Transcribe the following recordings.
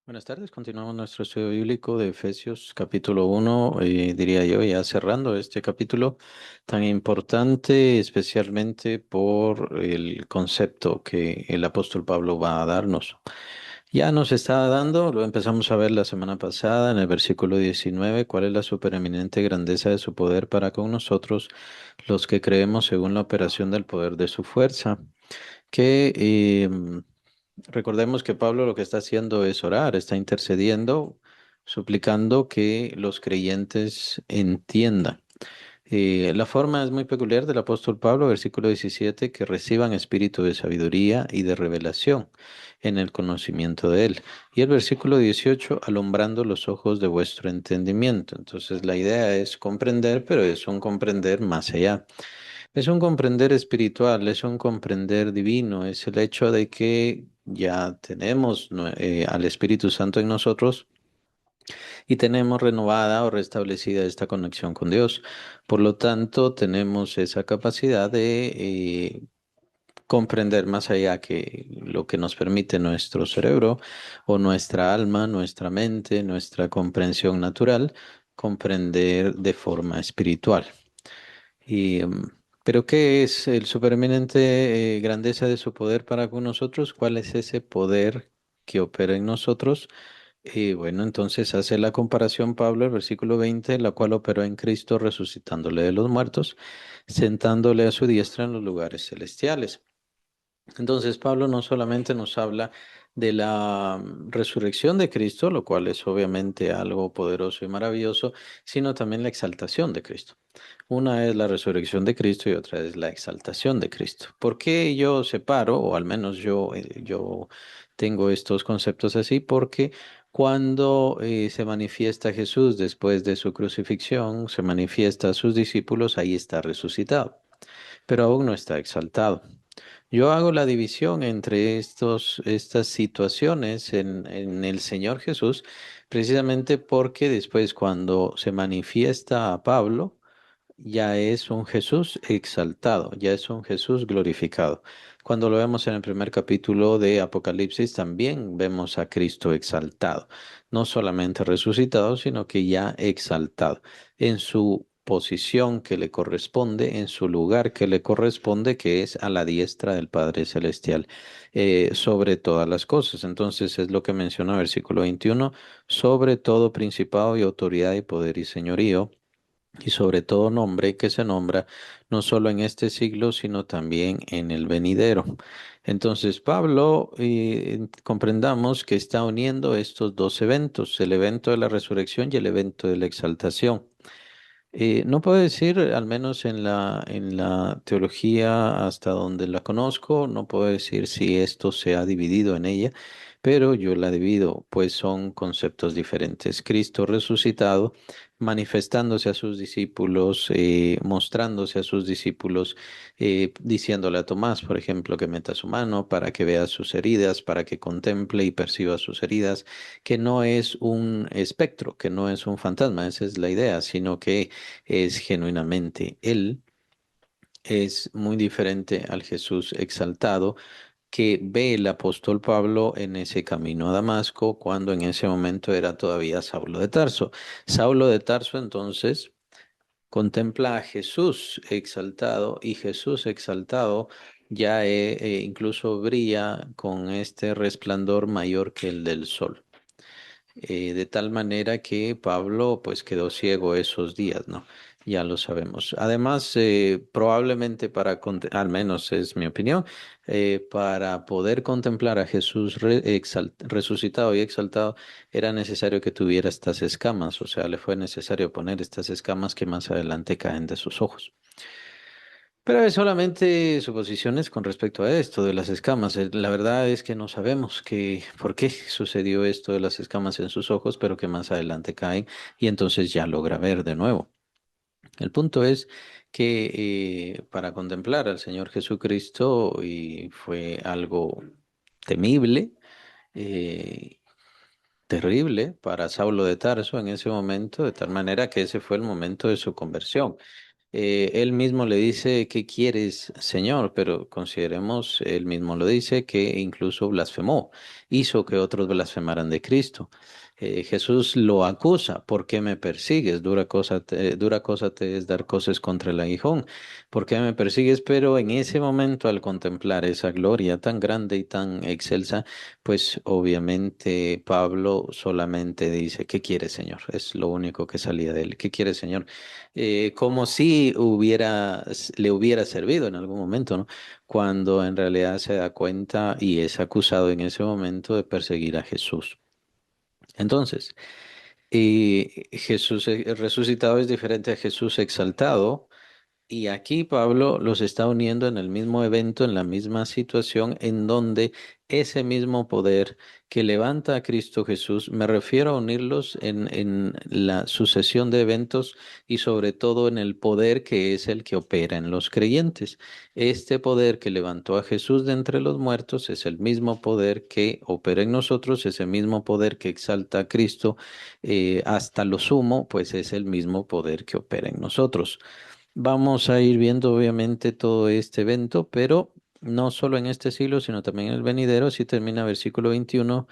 Buenas tardes, continuamos nuestro estudio bíblico de Efesios capítulo 1, diría yo, ya cerrando este capítulo tan importante, especialmente por el concepto que el apóstol Pablo va a darnos. Ya nos está dando, lo empezamos a ver la semana pasada en el versículo 19, cuál es la supereminente grandeza de su poder para con nosotros, los que creemos según la operación del poder de su fuerza que recordemos que Pablo lo que está haciendo es orar, está intercediendo, suplicando que los creyentes entiendan. La forma es muy peculiar del apóstol Pablo, versículo 17, que reciban espíritu de sabiduría y de revelación en el conocimiento de él. Y el versículo 18, alumbrando los ojos de vuestro entendimiento. Entonces la idea es comprender, pero es un comprender más allá. Es un comprender espiritual, es un comprender divino, es el hecho de que ya tenemos al Espíritu Santo en nosotros y tenemos renovada o restablecida esta conexión con Dios. Por lo tanto, tenemos esa capacidad de comprender más allá que lo que nos permite nuestro cerebro o nuestra alma, nuestra mente, nuestra comprensión natural, comprender de forma espiritual. Y, pero ¿qué es el supereminente grandeza de su poder para con nosotros? ¿Cuál es ese poder que opera en nosotros? Bueno, entonces hace la comparación Pablo, el versículo 20, la cual operó en Cristo resucitándole de los muertos, sentándole a su diestra en los lugares celestiales. Entonces, Pablo no solamente nos habla de la resurrección de Cristo, lo cual es obviamente algo poderoso y maravilloso, sino también la exaltación de Cristo. Una es la resurrección de Cristo y otra es la exaltación de Cristo. ¿Por qué yo separo, o al menos yo tengo estos conceptos así? Porque cuando se manifiesta Jesús después de su crucifixión, se manifiesta a sus discípulos, ahí está resucitado, pero aún no está exaltado. Yo hago la división entre estas situaciones en el Señor Jesús, precisamente porque después cuando se manifiesta a Pablo, ya es un Jesús exaltado, ya es un Jesús glorificado. Cuando lo vemos en el primer capítulo de Apocalipsis, también vemos a Cristo exaltado, no solamente resucitado, sino que ya exaltado en su posición que le corresponde, en su lugar que le corresponde, que es a la diestra del Padre Celestial, sobre todas las cosas. Entonces es lo que menciona el versículo 21, sobre todo principado y autoridad y poder y señorío y sobre todo nombre que se nombra no solo en este siglo, sino también en el venidero. Entonces, Pablo, comprendamos que está uniendo estos dos eventos, el evento de la resurrección y el evento de la exaltación. No puedo decir, al menos en la teología hasta donde la conozco, no puedo decir si esto se ha dividido en ella, pero yo la divido, pues son conceptos diferentes. Cristo resucitado, manifestándose a sus discípulos, mostrándose a sus discípulos, diciéndole a Tomás, por ejemplo, que meta su mano para que vea sus heridas, para que contemple y perciba sus heridas, que no es un espectro, que no es un fantasma, esa es la idea, sino que es genuinamente Él, es muy diferente al Jesús exaltado que ve el apóstol Pablo en ese camino a Damasco, cuando en ese momento era todavía Saulo de Tarso. Saulo de Tarso entonces contempla a Jesús exaltado y Jesús exaltado ya incluso brilla con este resplandor mayor que el del sol, de tal manera que Pablo pues quedó ciego esos días, ¿no? Ya lo sabemos. Además, probablemente al menos es mi opinión, para poder contemplar a Jesús resucitado y exaltado, era necesario que tuviera estas escamas, o sea, le fue necesario poner estas escamas que más adelante caen de sus ojos. Pero es solamente suposiciones con respecto a esto de las escamas. La verdad es que no sabemos por qué sucedió esto de las escamas en sus ojos, pero que más adelante caen y entonces ya logra ver de nuevo. El punto es que para contemplar al Señor Jesucristo y fue algo temible, eh, terrible para Saulo de Tarso en ese momento, de tal manera que ese fue el momento de su conversión. Él mismo le dice, ¿qué quieres, Señor? Pero consideremos, él mismo lo dice, que incluso blasfemó, hizo que otros blasfemaran de Cristo. Jesús lo acusa, ¿por qué me persigues? Dura cosa te es dar cosas contra el aguijón. ¿Por qué me persigues? Pero en ese momento, al contemplar esa gloria tan grande y tan excelsa, pues obviamente Pablo solamente dice, ¿qué quieres, Señor? Es lo único que salía de él. ¿Qué quieres, Señor? Como si le hubiera servido en algún momento, ¿no? Cuando en realidad se da cuenta y es acusado en ese momento de perseguir a Jesús. Entonces, Jesús resucitado es diferente a Jesús exaltado. Y aquí Pablo los está uniendo en el mismo evento, en la misma situación, en donde ese mismo poder que levanta a Cristo Jesús, me refiero a unirlos en la sucesión de eventos y sobre todo en el poder que es el que opera en los creyentes. Este poder que levantó a Jesús de entre los muertos es el mismo poder que opera en nosotros, ese mismo poder que exalta a Cristo hasta lo sumo, pues es el mismo poder que opera en nosotros. Vamos a ir viendo obviamente todo este evento, pero no solo en este siglo, sino también en el venidero, así termina versículo 21,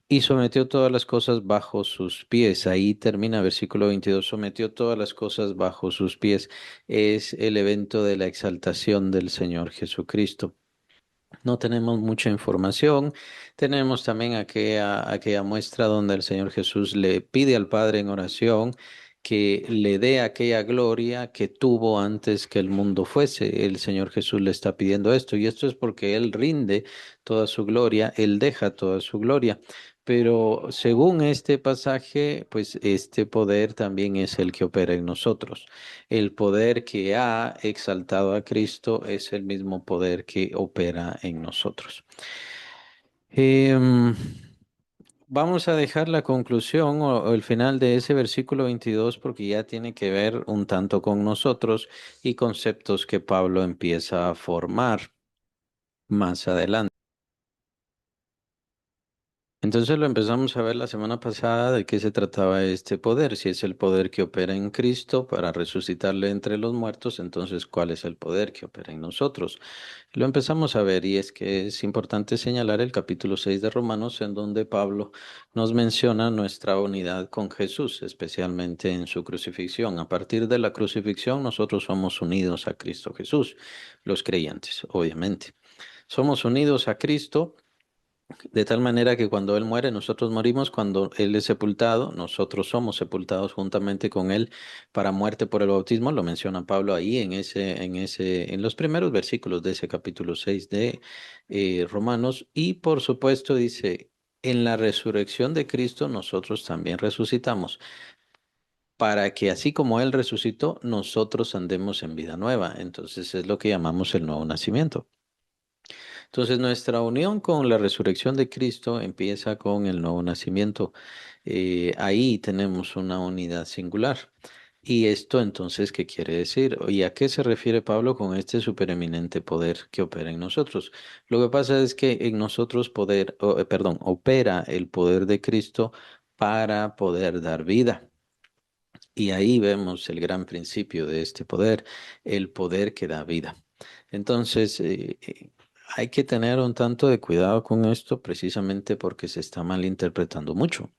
y sometió todas las cosas bajo sus pies. Ahí termina versículo 22, sometió todas las cosas bajo sus pies. Es el evento de la exaltación del Señor Jesucristo. No tenemos mucha información. Tenemos también aquella muestra donde el Señor Jesús le pide al Padre en oración que le dé aquella gloria que tuvo antes que el mundo fuese. El Señor Jesús le está pidiendo esto y esto es porque Él rinde toda su gloria, Él deja toda su gloria. Pero según este pasaje, pues este poder también es el que opera en nosotros. El poder que ha exaltado a Cristo es el mismo poder que opera en nosotros. Em, Vamos a dejar la conclusión o el final de ese versículo 22 porque ya tiene que ver un tanto con nosotros y conceptos que Pablo empieza a formar más adelante. Entonces lo empezamos a ver la semana pasada de qué se trataba este poder, si es el poder que opera en Cristo para resucitarle entre los muertos, entonces ¿cuál es el poder que opera en nosotros? Lo empezamos a ver y es que es importante señalar el capítulo 6 de Romanos en donde Pablo nos menciona nuestra unidad con Jesús, especialmente en su crucifixión. A partir de la crucifixión nosotros somos unidos a Cristo Jesús, los creyentes, obviamente. Somos unidos a Cristo de tal manera que cuando Él muere, nosotros morimos, cuando Él es sepultado, nosotros somos sepultados juntamente con Él para muerte por el bautismo, lo menciona Pablo ahí en los primeros versículos de ese capítulo 6 de Romanos, y por supuesto dice, en la resurrección de Cristo nosotros también resucitamos, para que así como Él resucitó, nosotros andemos en vida nueva. Entonces es lo que llamamos el nuevo nacimiento. Entonces, nuestra unión con la resurrección de Cristo empieza con el nuevo nacimiento. Ahí tenemos una unidad singular. ¿Y esto entonces qué quiere decir? ¿Y a qué se refiere Pablo con este supereminente poder que opera en nosotros? Lo que pasa es que en nosotros perdón, opera el poder de Cristo para poder dar vida. Y ahí vemos el gran principio de este poder, el poder que da vida. Entonces, hay que tener un tanto de cuidado con esto precisamente porque se está malinterpretando mucho.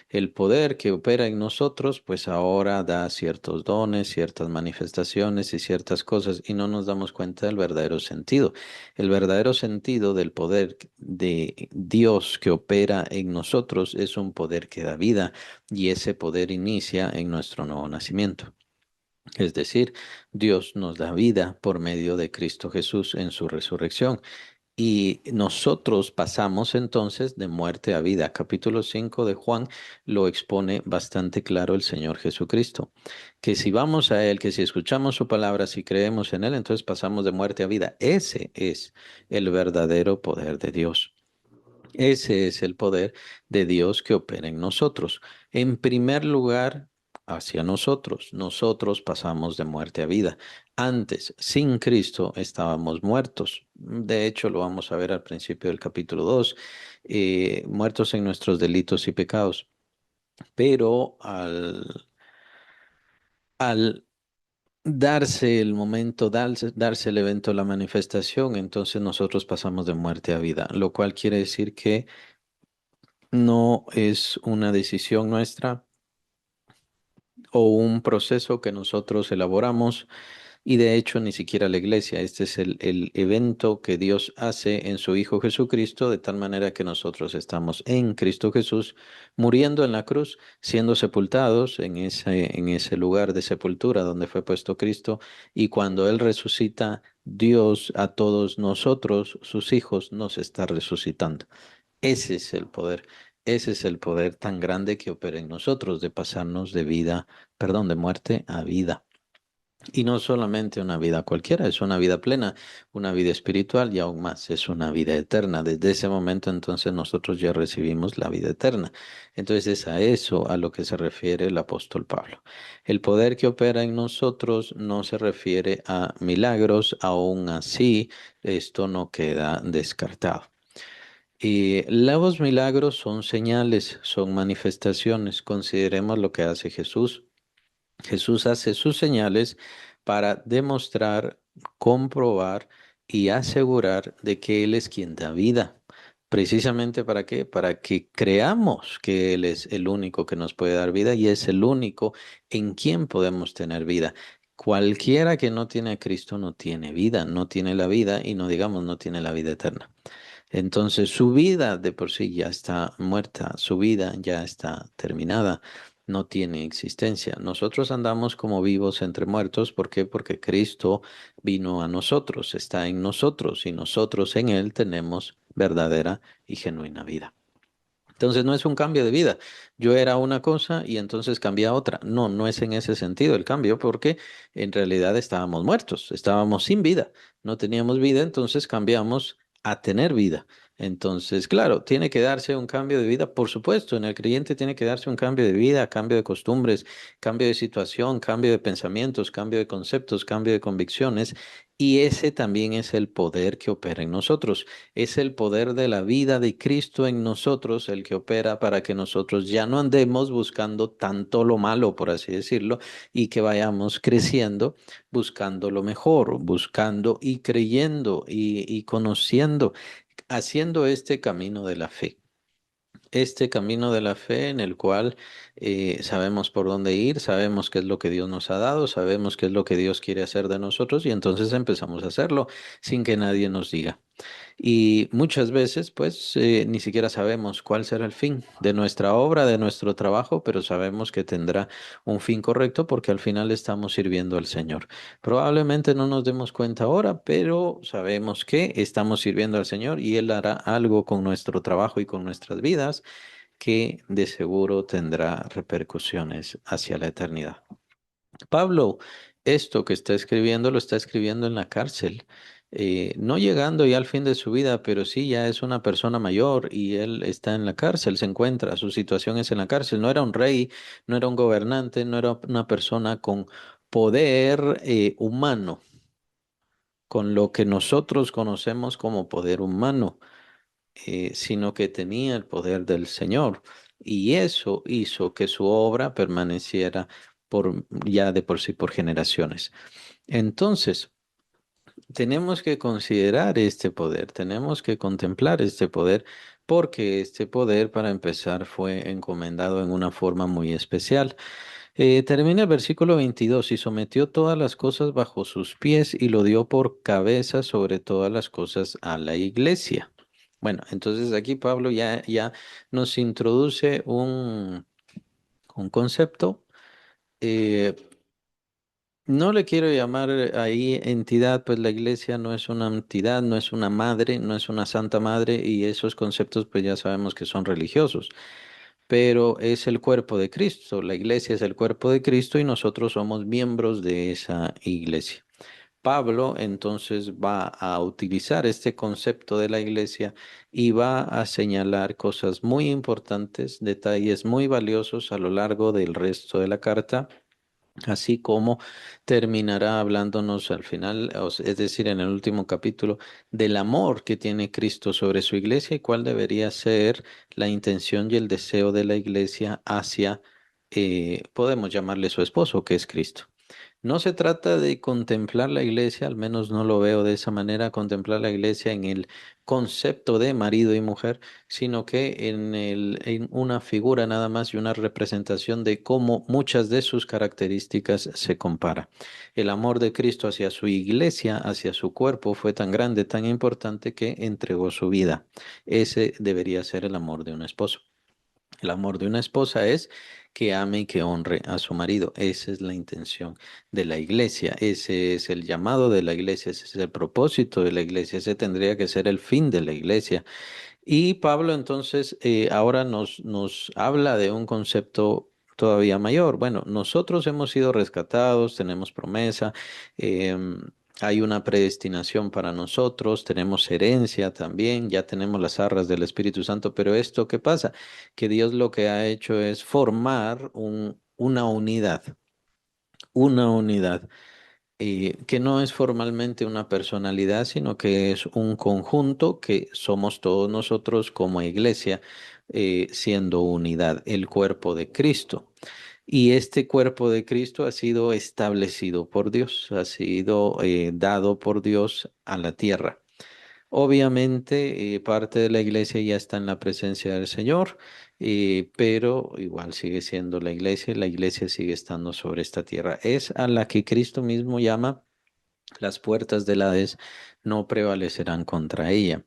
El poder que opera en nosotros, pues ahora da ciertos dones, ciertas manifestaciones y ciertas cosas y no nos damos cuenta del verdadero sentido. El verdadero sentido del poder de Dios que opera en nosotros es un poder que da vida y ese poder inicia en nuestro nuevo nacimiento. Es decir, Dios nos da vida por medio de Cristo Jesús en su resurrección. Y nosotros pasamos entonces de muerte a vida. Capítulo 5 de Juan lo expone bastante claro el Señor Jesucristo. Que si vamos a Él, que si escuchamos su palabra, si creemos en Él, entonces pasamos de muerte a vida. Ese es el verdadero poder de Dios. Ese es el poder de Dios que opera en nosotros. En primer lugar, hacia nosotros. Nosotros pasamos de muerte a vida. Antes, sin Cristo, estábamos muertos. De hecho, lo vamos a ver al principio del capítulo 2, muertos en nuestros delitos y pecados. Pero al darse el momento, darse el evento, la manifestación, entonces nosotros pasamos de muerte a vida, lo cual quiere decir que no es una decisión nuestra o un proceso que nosotros elaboramos. Y de hecho, ni siquiera la iglesia. Este es el evento que Dios hace en su Hijo Jesucristo, de tal manera que nosotros estamos en Cristo Jesús, muriendo en la cruz, siendo sepultados en ese lugar de sepultura donde fue puesto Cristo. Y cuando Él resucita, Dios a todos nosotros, sus hijos, nos está resucitando. Ese es el poder. Ese es el poder tan grande que opera en nosotros, de pasarnos de vida, perdón, de muerte a vida. Y no solamente una vida cualquiera, es una vida plena, una vida espiritual y aún más, es una vida eterna. Desde ese momento entonces nosotros ya recibimos la vida eterna. Entonces es a eso a lo que se refiere el apóstol Pablo. El poder que opera en nosotros no se refiere a milagros, aún así esto no queda descartado. Y los milagros son señales, son manifestaciones. Consideremos lo que hace Jesús. Jesús hace sus señales para demostrar, comprobar y asegurar de que Él es quien da vida. ¿Precisamente para qué? Para que creamos que Él es el único que nos puede dar vida y es el único en quien podemos tener vida. Cualquiera que no tiene a Cristo no tiene vida, no tiene la vida y no digamos no tiene la vida eterna. Entonces su vida de por sí ya está muerta, su vida ya está terminada, no tiene existencia. Nosotros andamos como vivos entre muertos, ¿por qué? Porque Cristo vino a nosotros, está en nosotros y nosotros en Él tenemos verdadera y genuina vida. Entonces no es un cambio de vida. Yo era una cosa y entonces cambié a otra. No, no es en ese sentido el cambio, porque en realidad estábamos muertos, estábamos sin vida, no teníamos vida, entonces cambiamos a tener vida. Entonces, claro, tiene que darse un cambio de vida, por supuesto, en el creyente tiene que darse un cambio de vida, cambio de costumbres, cambio de situación, cambio de pensamientos, cambio de conceptos, cambio de convicciones, y ese también es el poder que opera en nosotros. Es el poder de la vida de Cristo en nosotros el que opera para que nosotros ya no andemos buscando tanto lo malo, por así decirlo, y que vayamos creciendo buscando lo mejor, buscando y creyendo y conociendo, haciendo este camino de la fe. Este camino de la fe en el cual sabemos por dónde ir, sabemos qué es lo que Dios nos ha dado, sabemos qué es lo que Dios quiere hacer de nosotros y entonces empezamos a hacerlo sin que nadie nos diga. Y muchas veces, pues, ni siquiera sabemos cuál será el fin de nuestra obra, de nuestro trabajo, pero sabemos que tendrá un fin correcto porque al final estamos sirviendo al Señor. Probablemente no nos demos cuenta ahora, pero sabemos que estamos sirviendo al Señor y Él hará algo con nuestro trabajo y con nuestras vidas que de seguro tendrá repercusiones hacia la eternidad. Pablo, esto que está escribiendo lo está escribiendo en la cárcel, no llegando ya al fin de su vida, pero sí ya es una persona mayor y él está en la cárcel, se encuentra, su situación es en la cárcel. No era un rey, no era un gobernante, no era una persona con poder humano, con lo que nosotros conocemos como poder humano, sino que tenía el poder del Señor. Y eso hizo que su obra permaneciera por, ya de por sí por generaciones. Entonces, tenemos que considerar este poder, tenemos que contemplar este poder, porque este poder, para empezar, fue encomendado en una forma muy especial. Termina el versículo 22 y sometió todas las cosas bajo sus pies y lo dio por cabeza sobre todas las cosas a la iglesia. Bueno, entonces aquí Pablo ya nos introduce un concepto. eh, no le quiero llamar ahí entidad, pues la iglesia no es una entidad, no es una madre, no es una santa madre y esos conceptos pues ya sabemos que son religiosos, pero es el cuerpo de Cristo, la iglesia es el cuerpo de Cristo y nosotros somos miembros de esa iglesia. Pablo entonces va a utilizar este concepto de la iglesia y va a señalar cosas muy importantes, detalles muy valiosos a lo largo del resto de la carta, así como terminará hablándonos al final, es decir, en el último capítulo, del amor que tiene Cristo sobre su iglesia y cuál debería ser la intención y el deseo de la iglesia hacia, podemos llamarle su esposo, que es Cristo. No se trata de contemplar la iglesia, al menos no lo veo de esa manera, contemplar la iglesia en el concepto de marido y mujer, sino que en una figura nada más y una representación de cómo muchas de sus características se compara. El amor de Cristo hacia su iglesia, hacia su cuerpo, fue tan grande, tan importante que entregó su vida. Ese debería ser el amor de un esposo. El amor de una esposa es que ame y que honre a su marido. Esa es la intención de la iglesia. Ese es el llamado de la iglesia. Ese es el propósito de la iglesia. Ese tendría que ser el fin de la iglesia. Y Pablo entonces ahora nos habla de un concepto todavía mayor. Bueno, nosotros hemos sido rescatados, tenemos promesa, em, hay una predestinación para nosotros, tenemos herencia también, ya tenemos las arras del Espíritu Santo, pero esto, ¿qué pasa? Que Dios lo que ha hecho es formar una unidad que no es formalmente una personalidad, sino que es un conjunto que somos todos nosotros como iglesia, siendo unidad, el cuerpo de Cristo. Y este cuerpo de Cristo ha sido establecido por Dios, ha sido dado por Dios a la tierra. Obviamente, parte de la iglesia ya está en la presencia del Señor, pero igual sigue siendo la iglesia sigue estando sobre esta tierra. Es a la que Cristo mismo llama las puertas del Hades no prevalecerán contra ella.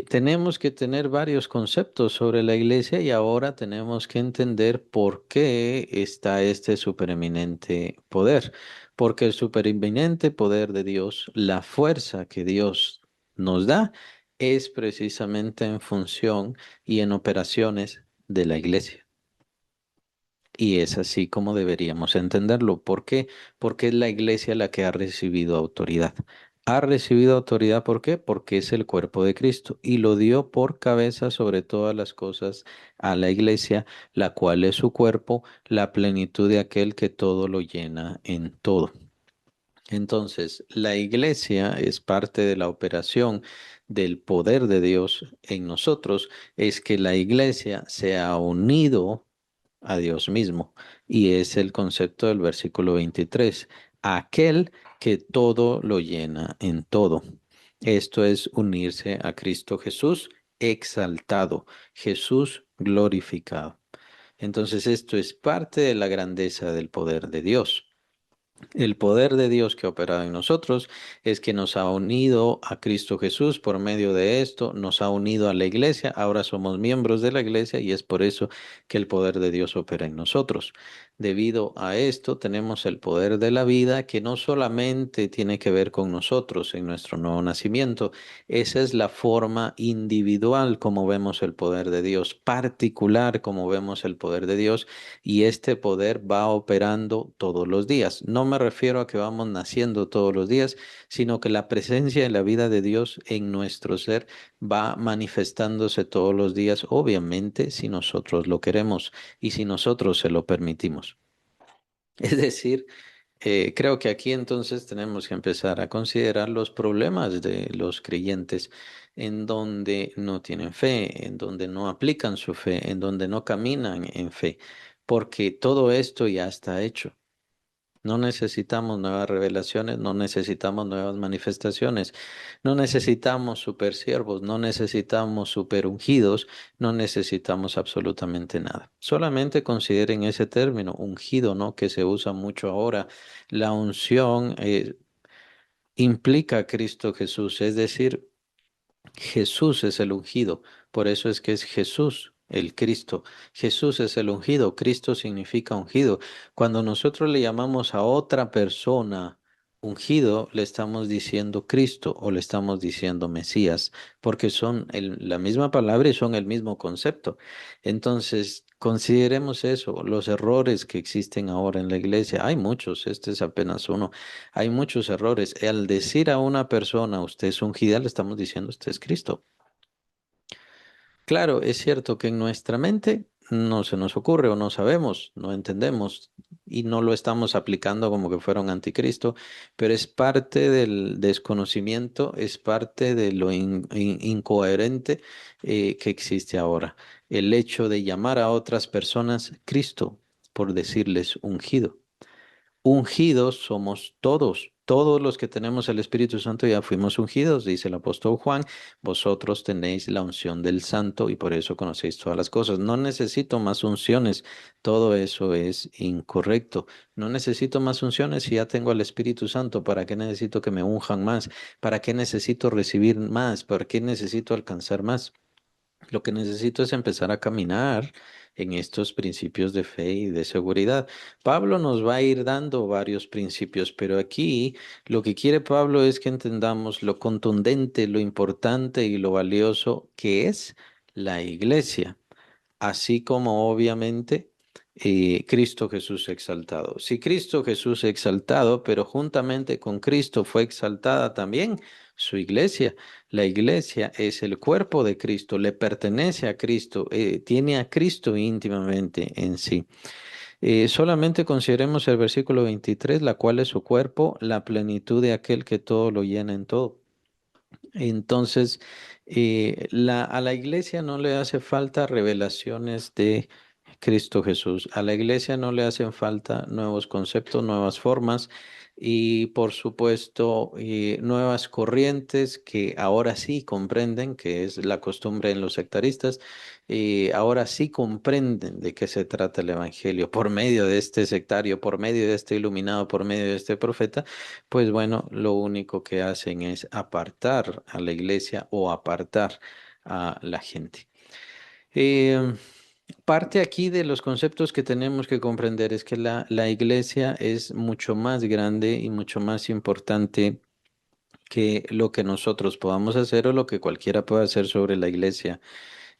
Tenemos que tener varios conceptos sobre la iglesia y ahora tenemos que entender por qué está este supereminente poder. Porque el supereminente poder de Dios, la fuerza que Dios nos da, es precisamente en función y en operaciones de la iglesia. Y es así como deberíamos entenderlo. ¿Por qué? Porque es la iglesia la que ha recibido autoridad. Ha recibido autoridad, ¿por qué? Porque es el cuerpo de Cristo y lo dio por cabeza sobre todas las cosas a la iglesia, la cual es su cuerpo, la plenitud de aquel que todo lo llena en todo. Entonces, la iglesia es parte de la operación del poder de Dios en nosotros, es que la iglesia se ha unido a Dios mismo. Y es el concepto del versículo 23, aquel que todo lo llena en todo. Esto es unirse a Cristo Jesús exaltado, Jesús glorificado. Entonces, esto es parte de la grandeza del poder de Dios. El poder de Dios que ha operado en nosotros es que nos ha unido a Cristo Jesús por medio de esto, nos ha unido a la iglesia, ahora somos miembros de la iglesia y es por eso que el poder de Dios opera en nosotros. Debido a esto tenemos el poder de la vida que no solamente tiene que ver con nosotros en nuestro nuevo nacimiento, esa es la forma individual como vemos el poder de Dios, particular como vemos el poder de Dios y este poder va operando todos los días. No me refiero a que vamos naciendo todos los días, sino que la presencia de la vida de Dios en nuestro ser va manifestándose todos los días, obviamente, si nosotros lo queremos y si nosotros se lo permitimos. Es decir, creo que aquí entonces tenemos que empezar a considerar los problemas de los creyentes en donde no tienen fe, en donde no aplican su fe, en donde no caminan en fe, porque todo esto ya está hecho. No necesitamos nuevas revelaciones, no necesitamos nuevas manifestaciones, no necesitamos super siervos, no necesitamos super ungidos, no necesitamos absolutamente nada. Solamente consideren ese término, ungido, ¿no? Que se usa mucho ahora. La unción implica a Cristo Jesús, es decir, Jesús es el ungido, por eso es que es Jesús el Cristo. Jesús es el ungido, Cristo significa ungido. Cuando nosotros le llamamos a otra persona ungido, le estamos diciendo Cristo o le estamos diciendo Mesías, porque son la misma palabra y son el mismo concepto. Entonces, consideremos eso, los errores que existen ahora en la iglesia. Hay muchos, este es apenas uno. Hay muchos errores. Al decir a una persona, usted es ungida, le estamos diciendo, usted es Cristo. Claro, es cierto que en nuestra mente no se nos ocurre o no sabemos, no entendemos y no lo estamos aplicando como que fuera un anticristo, pero es parte del desconocimiento, es parte de lo incoherente que existe ahora. El hecho de llamar a otras personas Cristo por decirles ungido. Ungidos somos todos. Todos los que tenemos el Espíritu Santo ya fuimos ungidos, dice el apóstol Juan. Vosotros tenéis la unción del Santo y por eso conocéis todas las cosas. No necesito más unciones. Todo eso es incorrecto. No necesito más unciones si ya tengo el Espíritu Santo. ¿Para qué necesito que me unjan más? ¿Para qué necesito recibir más? ¿Para qué necesito alcanzar más? Lo que necesito es empezar a caminar en estos principios de fe y de seguridad. Pablo nos va a ir dando varios principios, pero aquí lo que quiere Pablo es que entendamos lo contundente, lo importante y lo valioso que es la iglesia, así como obviamente Cristo Jesús exaltado. Si Cristo Jesús exaltado, pero juntamente con Cristo fue exaltada también su iglesia. La iglesia es el cuerpo de Cristo, le pertenece a Cristo, tiene a Cristo íntimamente en sí. Solamente consideremos el versículo 23, la cual es su cuerpo, la plenitud de aquel que todo lo llena en todo. Entonces, a la iglesia no le hace falta revelaciones de Cristo Jesús. A la iglesia no le hacen falta nuevos conceptos, nuevas formas y, por supuesto, nuevas corrientes que ahora sí comprenden, que es la costumbre en los sectaristas, ahora sí comprenden de qué se trata el Evangelio por medio de este sectario, por medio de este iluminado, por medio de este profeta. Pues bueno, lo único que hacen es apartar a la iglesia o apartar a la gente. Eh, Parte aquí de los conceptos que tenemos que comprender es que la iglesia es mucho más grande y mucho más importante que lo que nosotros podamos hacer o lo que cualquiera pueda hacer sobre la iglesia,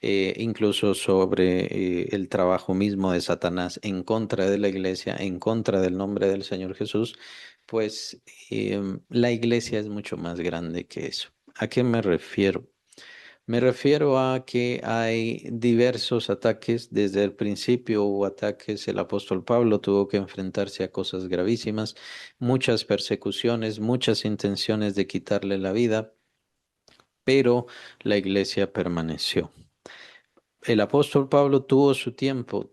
incluso sobre el trabajo mismo de Satanás en contra de la iglesia, en contra del nombre del Señor Jesús, pues la iglesia es mucho más grande que eso. ¿A qué me refiero? Me refiero a que hay diversos ataques. Desde el principio hubo ataques. El apóstol Pablo tuvo que enfrentarse a cosas gravísimas, muchas persecuciones, muchas intenciones de quitarle la vida, pero la iglesia permaneció. El apóstol Pablo tuvo su tiempo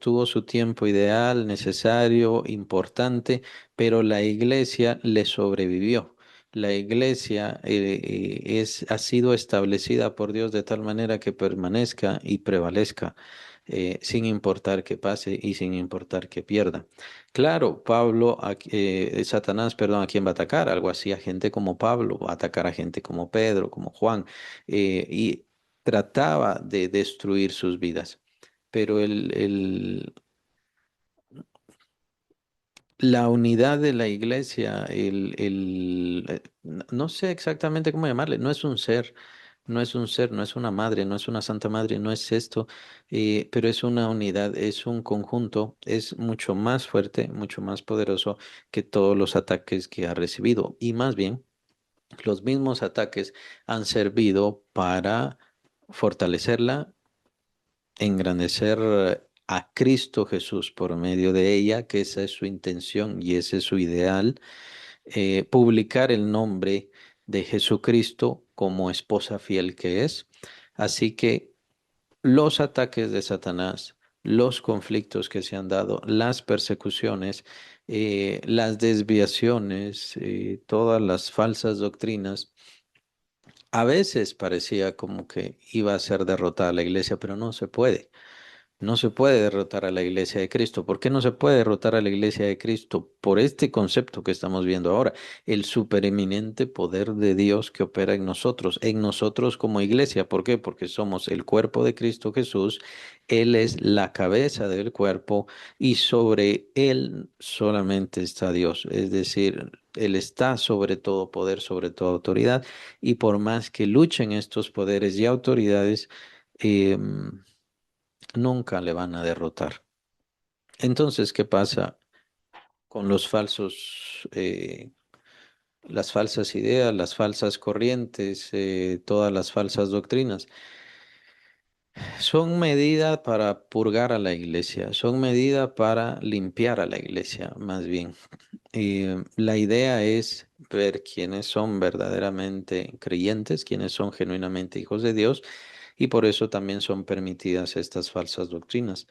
ideal, necesario, importante, pero la iglesia le sobrevivió. La iglesia ha sido establecida por Dios de tal manera que permanezca y prevalezca, sin importar qué pase y sin importar qué pierda. Claro, Satanás, perdón, ¿a quién va a atacar? Algo así a gente como Pablo, va a atacar a gente como Pedro, como Juan. Y trataba de destruir sus vidas. Pero la unidad de la iglesia, no sé exactamente cómo llamarle, no es un ser, no es un ser, no es una madre, no es una santa madre, no es esto, pero es una unidad, es un conjunto, es mucho más fuerte, mucho más poderoso que todos los ataques que ha recibido. Y más bien, los mismos ataques han servido para fortalecerla, engrandecer a Cristo Jesús por medio de ella, que esa es su intención y ese es su ideal, publicar el nombre de Jesucristo como esposa fiel que es. Así que los ataques de Satanás, los conflictos que se han dado, las persecuciones, las desviaciones, todas las falsas doctrinas, a veces parecía como que iba a ser derrotada la iglesia, pero no se puede. No se puede derrotar a la iglesia de Cristo. ¿Por qué no se puede derrotar a la iglesia de Cristo? Por este concepto que estamos viendo ahora, el supereminente poder de Dios que opera en nosotros como iglesia. ¿Por qué? Porque somos el cuerpo de Cristo Jesús, Él es la cabeza del cuerpo y sobre Él solamente está Dios. Es decir, Él está sobre todo poder, sobre toda autoridad y por más que luchen estos poderes y autoridades, nunca le van a derrotar. Entonces, ¿qué pasa con las falsas ideas, las falsas corrientes, todas las falsas doctrinas? Son medidas para purgar a la iglesia, son medidas para limpiar a la iglesia, más bien. La idea es ver quiénes son verdaderamente creyentes, quiénes son genuinamente hijos de Dios y por eso también son permitidas estas falsas doctrinas.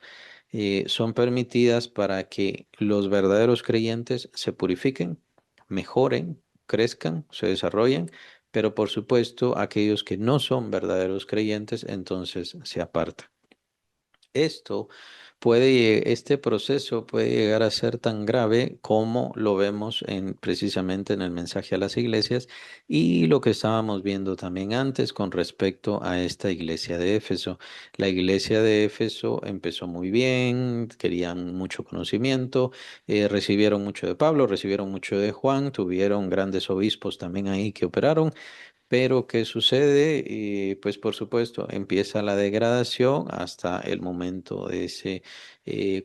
Son permitidas para que los verdaderos creyentes se purifiquen, mejoren, crezcan, se desarrollen, pero por supuesto aquellos que no son verdaderos creyentes entonces se apartan. Este proceso puede llegar a ser tan grave como lo vemos precisamente en el mensaje a las iglesias y lo que estábamos viendo también antes con respecto a esta iglesia de Éfeso. La iglesia de Éfeso empezó muy bien, querían mucho conocimiento, recibieron mucho de Pablo, recibieron mucho de Juan, tuvieron grandes obispos también ahí que operaron. Pero ¿qué sucede? Pues por supuesto, empieza la degradación hasta el momento de ese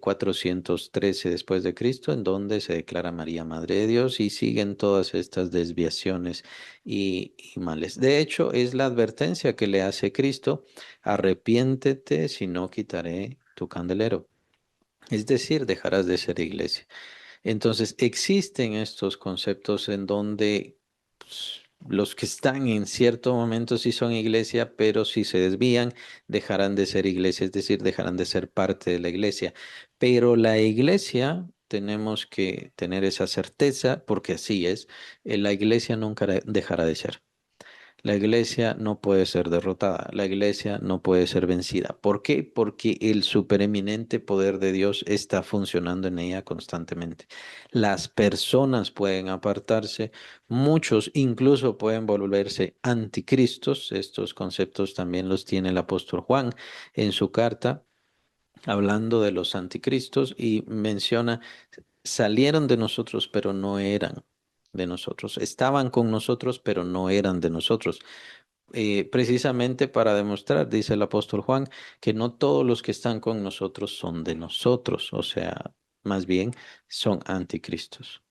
413 después de Cristo, en donde se declara María Madre de Dios y siguen todas estas desviaciones y males. De hecho, es la advertencia que le hace Cristo: arrepiéntete, si no quitaré tu candelero. Es decir, dejarás de ser iglesia. Entonces, existen estos conceptos en donde pues, los que están en cierto momento sí son iglesia, pero si se desvían, dejarán de ser iglesia, es decir, dejarán de ser parte de la iglesia. Pero la iglesia, tenemos que tener esa certeza, porque así es, la iglesia nunca dejará de ser. La iglesia no puede ser derrotada, la iglesia no puede ser vencida. ¿Por qué? Porque el supereminente poder de Dios está funcionando en ella constantemente. Las personas pueden apartarse, muchos incluso pueden volverse anticristos. Estos conceptos también los tiene el apóstol Juan en su carta, hablando de los anticristos y menciona: salieron de nosotros, pero no eran de nosotros. Estaban con nosotros, pero no eran de nosotros, precisamente para demostrar, dice el apóstol Juan, que no todos los que están con nosotros son de nosotros, o sea, más bien son anticristos.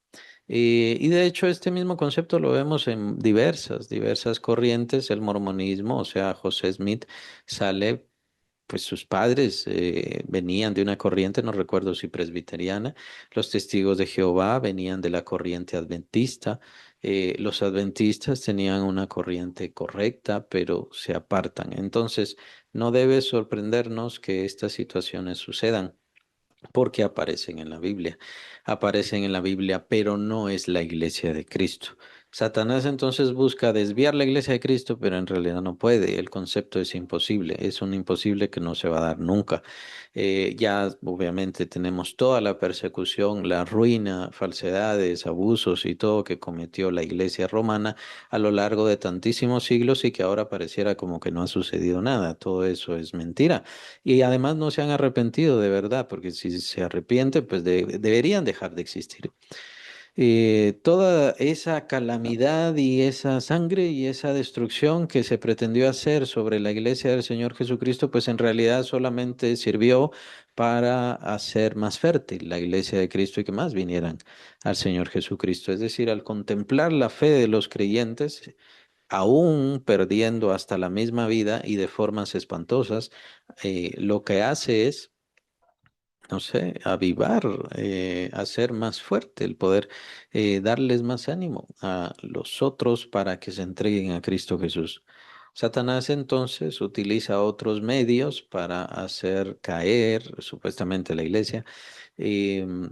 Y de hecho este mismo concepto lo vemos en diversas corrientes, el mormonismo, o sea, José Smith sale, pues sus padres venían de una corriente, no recuerdo si presbiteriana. Los testigos de Jehová venían de la corriente adventista. Los adventistas tenían una corriente correcta, pero se apartan. Entonces, no debe sorprendernos que estas situaciones sucedan, porque aparecen en la Biblia. Aparecen en la Biblia, pero no es la iglesia de Cristo. Satanás entonces busca desviar la iglesia de Cristo, pero en realidad no puede. El concepto es imposible, es un imposible que no se va a dar nunca. Ya obviamente tenemos toda la persecución, la ruina, falsedades, abusos y todo que cometió la iglesia romana a lo largo de tantísimos siglos y que ahora pareciera como que no ha sucedido nada. Todo eso es mentira. Y además no se han arrepentido de verdad, porque si se arrepienten, pues deberían dejar de existir. Toda esa calamidad y esa sangre y esa destrucción que se pretendió hacer sobre la iglesia del Señor Jesucristo, pues en realidad solamente sirvió para hacer más fértil la iglesia de Cristo y que más vinieran al Señor Jesucristo. Es decir, al contemplar la fe de los creyentes, aún perdiendo hasta la misma vida y de formas espantosas, lo que hace es, no sé, avivar, hacer más fuerte el poder, darles más ánimo a los otros para que se entreguen a Cristo Jesús. Satanás entonces utiliza otros medios para hacer caer supuestamente la iglesia. em,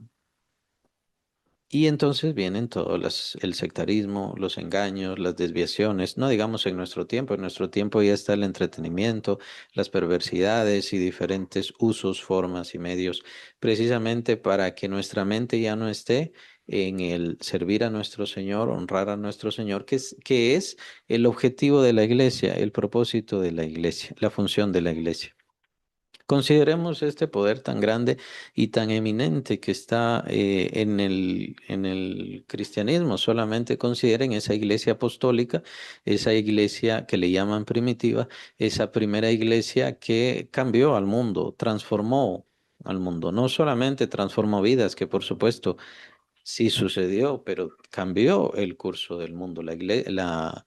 y entonces vienen todos el sectarismo, los engaños, las desviaciones, no digamos en nuestro tiempo ya está el entretenimiento, las perversidades y diferentes usos, formas y medios, precisamente para que nuestra mente ya no esté en el servir a nuestro Señor, honrar a nuestro Señor, que es el objetivo de la iglesia, el propósito de la iglesia, la función de la iglesia. Consideremos este poder tan grande y tan eminente que está en el cristianismo. Solamente consideren esa iglesia apostólica, esa iglesia que le llaman primitiva, esa primera iglesia que cambió al mundo, transformó al mundo. No solamente transformó vidas, que por supuesto sí sucedió, pero cambió el curso del mundo.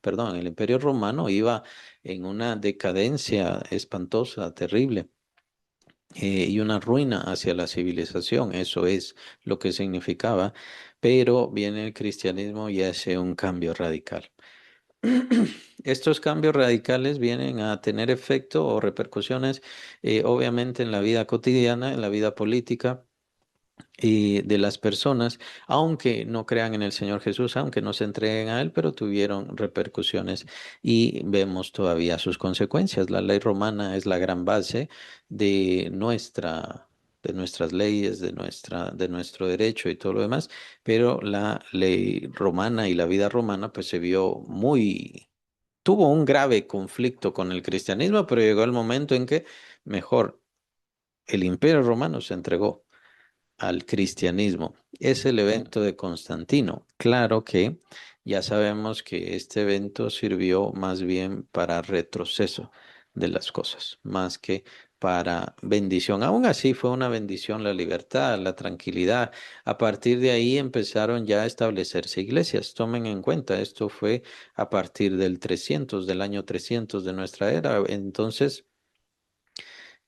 Perdón, el Imperio Romano iba en una decadencia espantosa, terrible, y una ruina hacia la civilización. Eso es lo que significaba, pero viene el cristianismo y hace un cambio radical. Estos cambios radicales vienen a tener efecto o repercusiones, obviamente, en la vida cotidiana, en la vida política de las personas, aunque no crean en el Señor Jesús, aunque no se entreguen a Él, pero tuvieron repercusiones y vemos todavía sus consecuencias. La ley romana es la gran base de de nuestras leyes, de nuestro derecho y todo lo demás, pero la ley romana y la vida romana, pues se vio tuvo un grave conflicto con el cristianismo, pero llegó el momento en que mejor el Imperio Romano se entregó al cristianismo. Es el evento de Constantino. Claro que ya sabemos que este evento sirvió más bien para retroceso de las cosas, más que para bendición. Aún así fue una bendición la libertad, la tranquilidad. A partir de ahí empezaron ya a establecerse iglesias. Tomen en cuenta, esto fue a partir del año 300 de nuestra era. Entonces,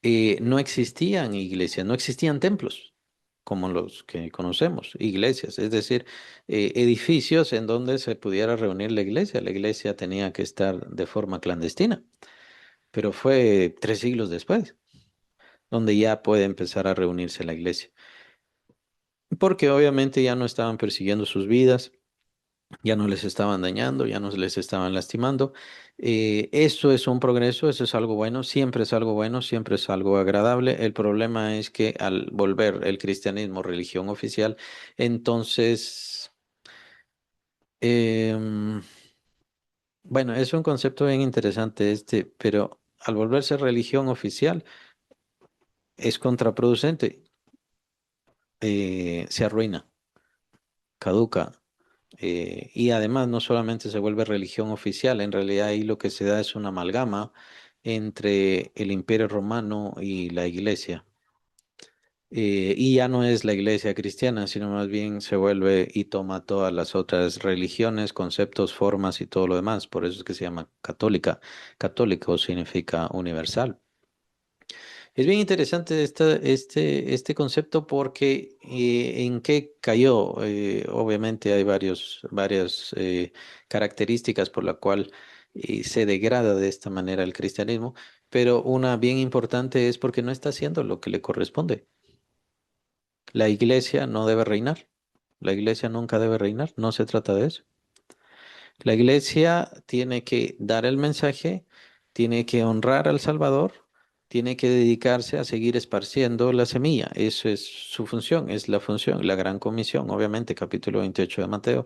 no existían iglesias, no existían templos como los que conocemos, iglesias, es decir, edificios en donde se pudiera reunir la iglesia. La iglesia tenía que estar de forma clandestina, pero fue 3 siglos después, donde ya puede empezar a reunirse la iglesia, porque obviamente ya no estaban persiguiendo sus vidas, ya no les estaban dañando, ya no les estaban lastimando. Eso es un progreso, eso es algo bueno, siempre es algo agradable. El problema es que al volver el cristianismo religión oficial, entonces, em, bueno, es un concepto bien interesante este, pero al volverse religión oficial es contraproducente, se arruina, caduca. Y además no solamente se vuelve religión oficial, en realidad ahí lo que se da es una amalgama entre el Imperio Romano y la Iglesia. Y ya no es la Iglesia cristiana, sino más bien se vuelve y toma todas las otras religiones, conceptos, formas y todo lo demás. Por eso es que se llama católica. Católico significa universal. Es bien interesante este concepto porque ¿en qué cayó? Obviamente hay varias características por la cual se degrada de esta manera el cristianismo, pero una bien importante es porque no está haciendo lo que le corresponde. La iglesia no debe reinar. La iglesia nunca debe reinar. No se trata de eso. La iglesia tiene que dar el mensaje, tiene que honrar al Salvador, tiene que dedicarse a seguir esparciendo la semilla. Eso es su función, es la función, la gran comisión, obviamente, capítulo 28 de Mateo.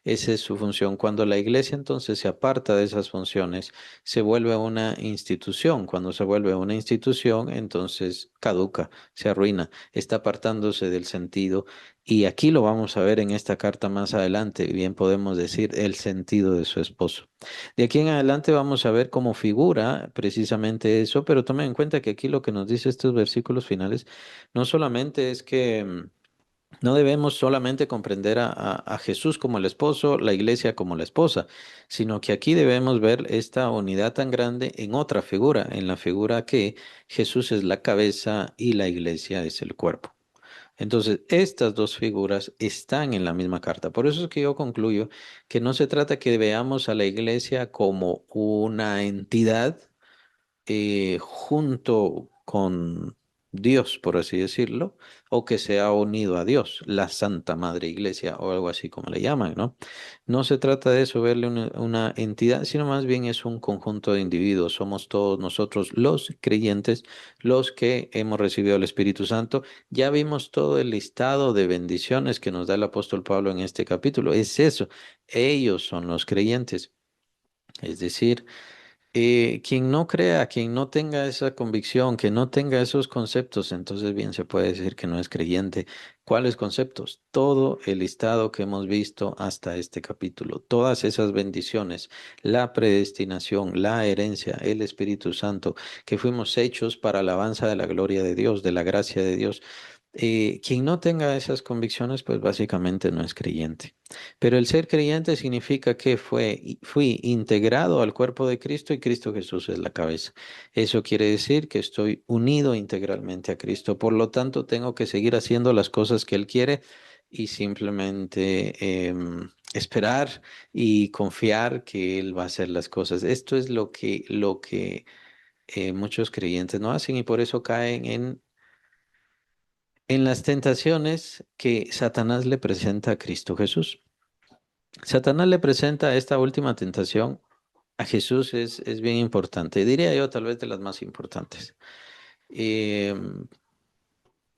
Esa es su función. Cuando la iglesia entonces se aparta de esas funciones, se vuelve una institución. Cuando se vuelve una institución, entonces caduca, se arruina, está apartándose del sentido. Y aquí lo vamos a ver en esta carta más adelante, bien podemos decir el sentido de su esposo. De aquí en adelante vamos a ver cómo figura precisamente eso, pero tomen en cuenta que aquí lo que nos dice estos versículos finales no solamente es que no debemos solamente comprender a Jesús como el esposo, la iglesia como la esposa, sino que aquí debemos ver esta unidad tan grande en otra figura, en la figura que Jesús es la cabeza y la iglesia es el cuerpo. Entonces, estas dos figuras están en la misma carta. Por eso es que yo concluyo que no se trata que veamos a la iglesia como una entidad junto con Dios, por así decirlo, o que se ha unido a Dios, la Santa Madre Iglesia o algo así como le llaman, ¿no? No se trata de eso, verle una entidad, sino más bien es un conjunto de individuos. Somos todos nosotros los creyentes, los que hemos recibido el Espíritu Santo. Ya vimos todo el listado de bendiciones que nos da el apóstol Pablo en este capítulo. Es eso, ellos son los creyentes. Es decir, quien no crea, quien no tenga esa convicción, que no tenga esos conceptos, entonces bien se puede decir que no es creyente. ¿Cuáles conceptos? Todo el listado que hemos visto hasta este capítulo, todas esas bendiciones, la predestinación, la herencia, el Espíritu Santo, que fuimos hechos para alabanza de la gloria de Dios, de la gracia de Dios. Quien no tenga esas convicciones, pues básicamente no es creyente. Pero el ser creyente significa que fui integrado al cuerpo de Cristo y Cristo Jesús es la cabeza. Eso quiere decir que estoy unido integralmente a Cristo. Por lo tanto, tengo que seguir haciendo las cosas que Él quiere y simplemente esperar y confiar que Él va a hacer las cosas. Esto es lo que muchos creyentes no hacen y por eso caen en las tentaciones que Satanás le presenta a Cristo Jesús. Satanás le presenta esta última tentación a Jesús, es bien importante, diría yo tal vez de las más importantes. Eh,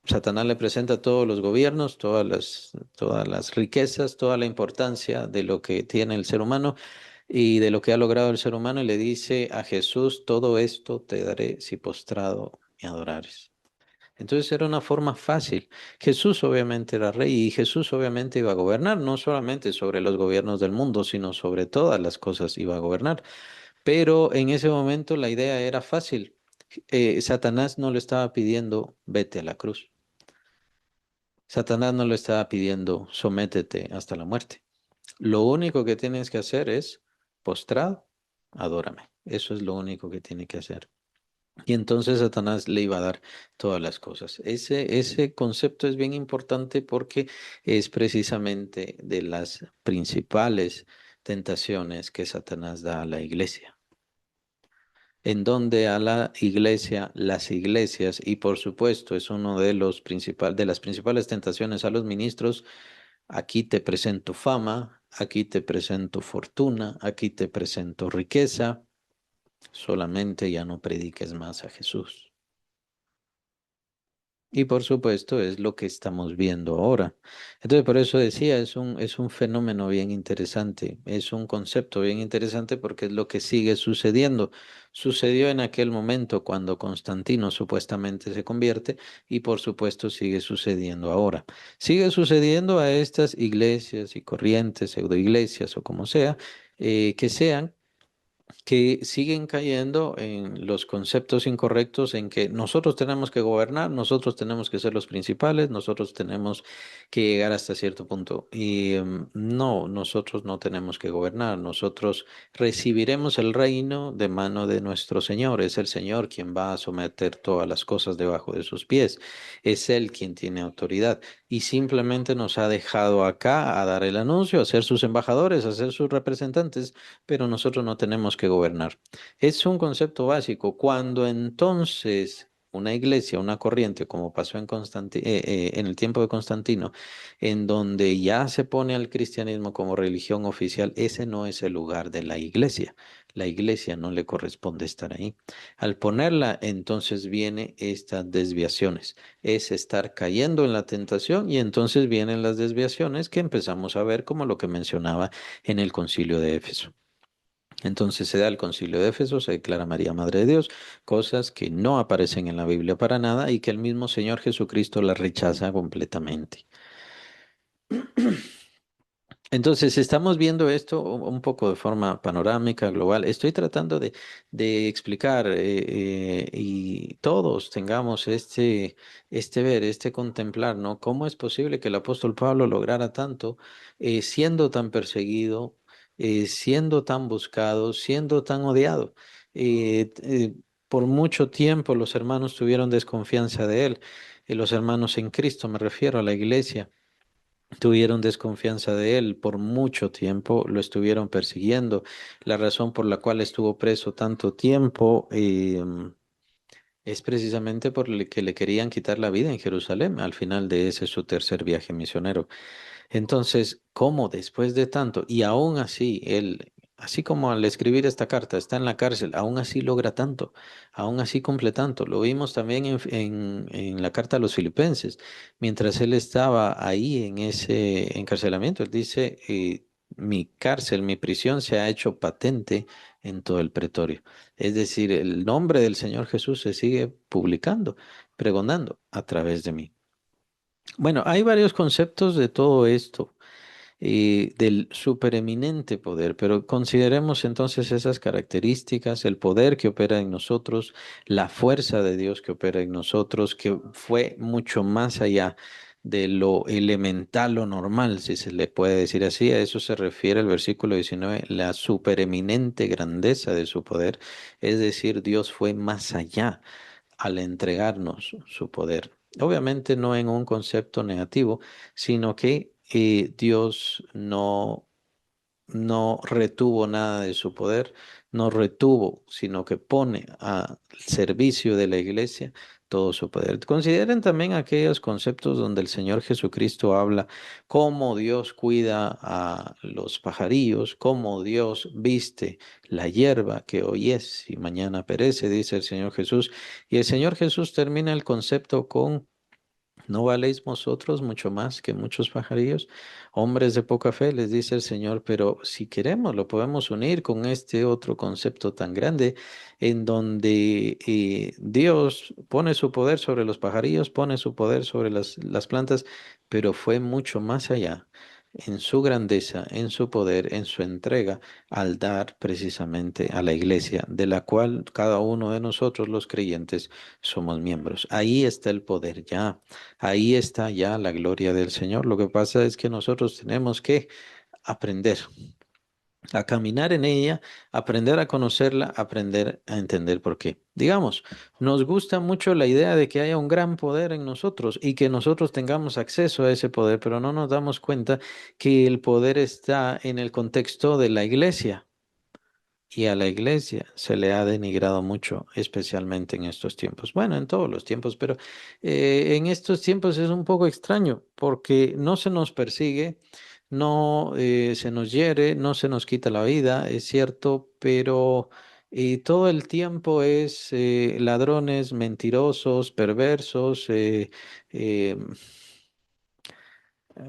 Satanás le presenta todos los gobiernos, todas las riquezas, toda la importancia de lo que tiene el ser humano y de lo que ha logrado el ser humano y le dice a Jesús, todo esto te daré si postrado me adorares. Entonces era una forma fácil. Jesús obviamente era rey y Jesús obviamente iba a gobernar, no solamente sobre los gobiernos del mundo, sino sobre todas las cosas iba a gobernar. Pero en ese momento la idea era fácil. Satanás no le estaba pidiendo, vete a la cruz. Satanás no le estaba pidiendo, sométete hasta la muerte. Lo único que tienes que hacer es, postrado, adórame. Eso es lo único que tiene que hacer. Y entonces Satanás le iba a dar todas las cosas. Ese concepto es bien importante porque es precisamente de las principales tentaciones que Satanás da a la iglesia, en donde a la iglesia, las iglesias, y por supuesto es uno de de las principales tentaciones a los ministros, aquí te presento fama, aquí te presento fortuna, aquí te presento riqueza, solamente ya no prediques más a Jesús. Y por supuesto es lo que estamos viendo ahora. Entonces, por eso decía, es un fenómeno bien interesante, es un concepto bien interesante porque es lo que sigue sucediendo. Sucedió en aquel momento cuando Constantino supuestamente se convierte y por supuesto sigue sucediendo ahora. Sigue sucediendo a estas iglesias y corrientes, pseudoiglesias o como sea, que sean que siguen cayendo en los conceptos incorrectos en que nosotros tenemos que gobernar, nosotros tenemos que ser los principales, nosotros tenemos que llegar hasta cierto punto. Y no, nosotros no tenemos que gobernar, nosotros recibiremos el reino de mano de nuestro Señor. Es el Señor quien va a someter todas las cosas debajo de sus pies. Es Él quien tiene autoridad y simplemente nos ha dejado acá a dar el anuncio, a ser sus embajadores, a ser sus representantes, pero nosotros no tenemos que gobernar. Es un concepto básico. Cuando entonces una iglesia, una corriente, como pasó en el tiempo de Constantino, en donde ya se pone al cristianismo como religión oficial, ese no es el lugar de la iglesia. La iglesia no le corresponde estar ahí. Al ponerla, entonces viene estas desviaciones. Es estar cayendo en la tentación y entonces vienen las desviaciones que empezamos a ver como lo que mencionaba en el concilio de Éfeso. Entonces se da el concilio de Éfeso, se declara María Madre de Dios, cosas que no aparecen en la Biblia para nada y que el mismo Señor Jesucristo las rechaza completamente. Entonces, estamos viendo esto un poco de forma panorámica, global. Estoy tratando de explicar y todos tengamos este ver, este contemplar, ¿no? ¿Cómo es posible que el apóstol Pablo lograra tanto siendo tan perseguido, siendo tan buscado, siendo tan odiado? Por mucho tiempo los hermanos tuvieron desconfianza de él, los hermanos en Cristo, me refiero a la iglesia. Tuvieron desconfianza de él por mucho tiempo, lo estuvieron persiguiendo. La razón por la cual estuvo preso tanto tiempo es precisamente por el que le querían quitar la vida en Jerusalén al final de ese su tercer viaje misionero. Entonces, ¿cómo después de tanto? Y aún así, él, así como al escribir esta carta está en la cárcel, aún así logra tanto, aún así cumple tanto. Lo vimos también en la carta a los filipenses. Mientras él estaba ahí en ese encarcelamiento, él dice, mi cárcel, mi prisión se ha hecho patente en todo el pretorio. Es decir, el nombre del Señor Jesús se sigue publicando, pregonando a través de mí. Bueno, hay varios conceptos de todo esto, del supereminente poder, pero consideremos entonces esas características, el poder que opera en nosotros, la fuerza de Dios que opera en nosotros, que fue mucho más allá de lo elemental o normal, si se le puede decir así. A eso se refiere el versículo 19, la supereminente grandeza de su poder, es decir, Dios fue más allá al entregarnos su poder. Obviamente no en un concepto negativo, sino que Dios no retuvo nada de su poder, no retuvo, sino que pone al servicio de la iglesia todo su poder. Consideren también aquellos conceptos donde el Señor Jesucristo habla cómo Dios cuida a los pajarillos, cómo Dios viste la hierba que hoy es y mañana perece, dice el Señor Jesús. Y el Señor Jesús termina el concepto con ¿no valéis vosotros mucho más que muchos pajarillos? Hombres de poca fe, les dice el Señor, pero si queremos lo podemos unir con este otro concepto tan grande en donde Dios pone su poder sobre los pajarillos, pone su poder sobre las plantas, pero fue mucho más allá en su grandeza, en su poder, en su entrega al dar precisamente a la iglesia, de la cual cada uno de nosotros los creyentes somos miembros. Ahí está el poder ya. Ahí está ya la gloria del Señor. Lo que pasa es que nosotros tenemos que aprender a caminar en ella, aprender a conocerla, aprender a entender por qué. Digamos, nos gusta mucho la idea de que haya un gran poder en nosotros y que nosotros tengamos acceso a ese poder, pero no nos damos cuenta que el poder está en el contexto de la iglesia. Y a la iglesia se le ha denigrado mucho, especialmente en estos tiempos. Bueno, en todos los tiempos, pero en estos tiempos es un poco extraño porque no se nos persigue, no se nos hiere, no se nos quita la vida, es cierto, pero todo el tiempo es ladrones, mentirosos, perversos, eh,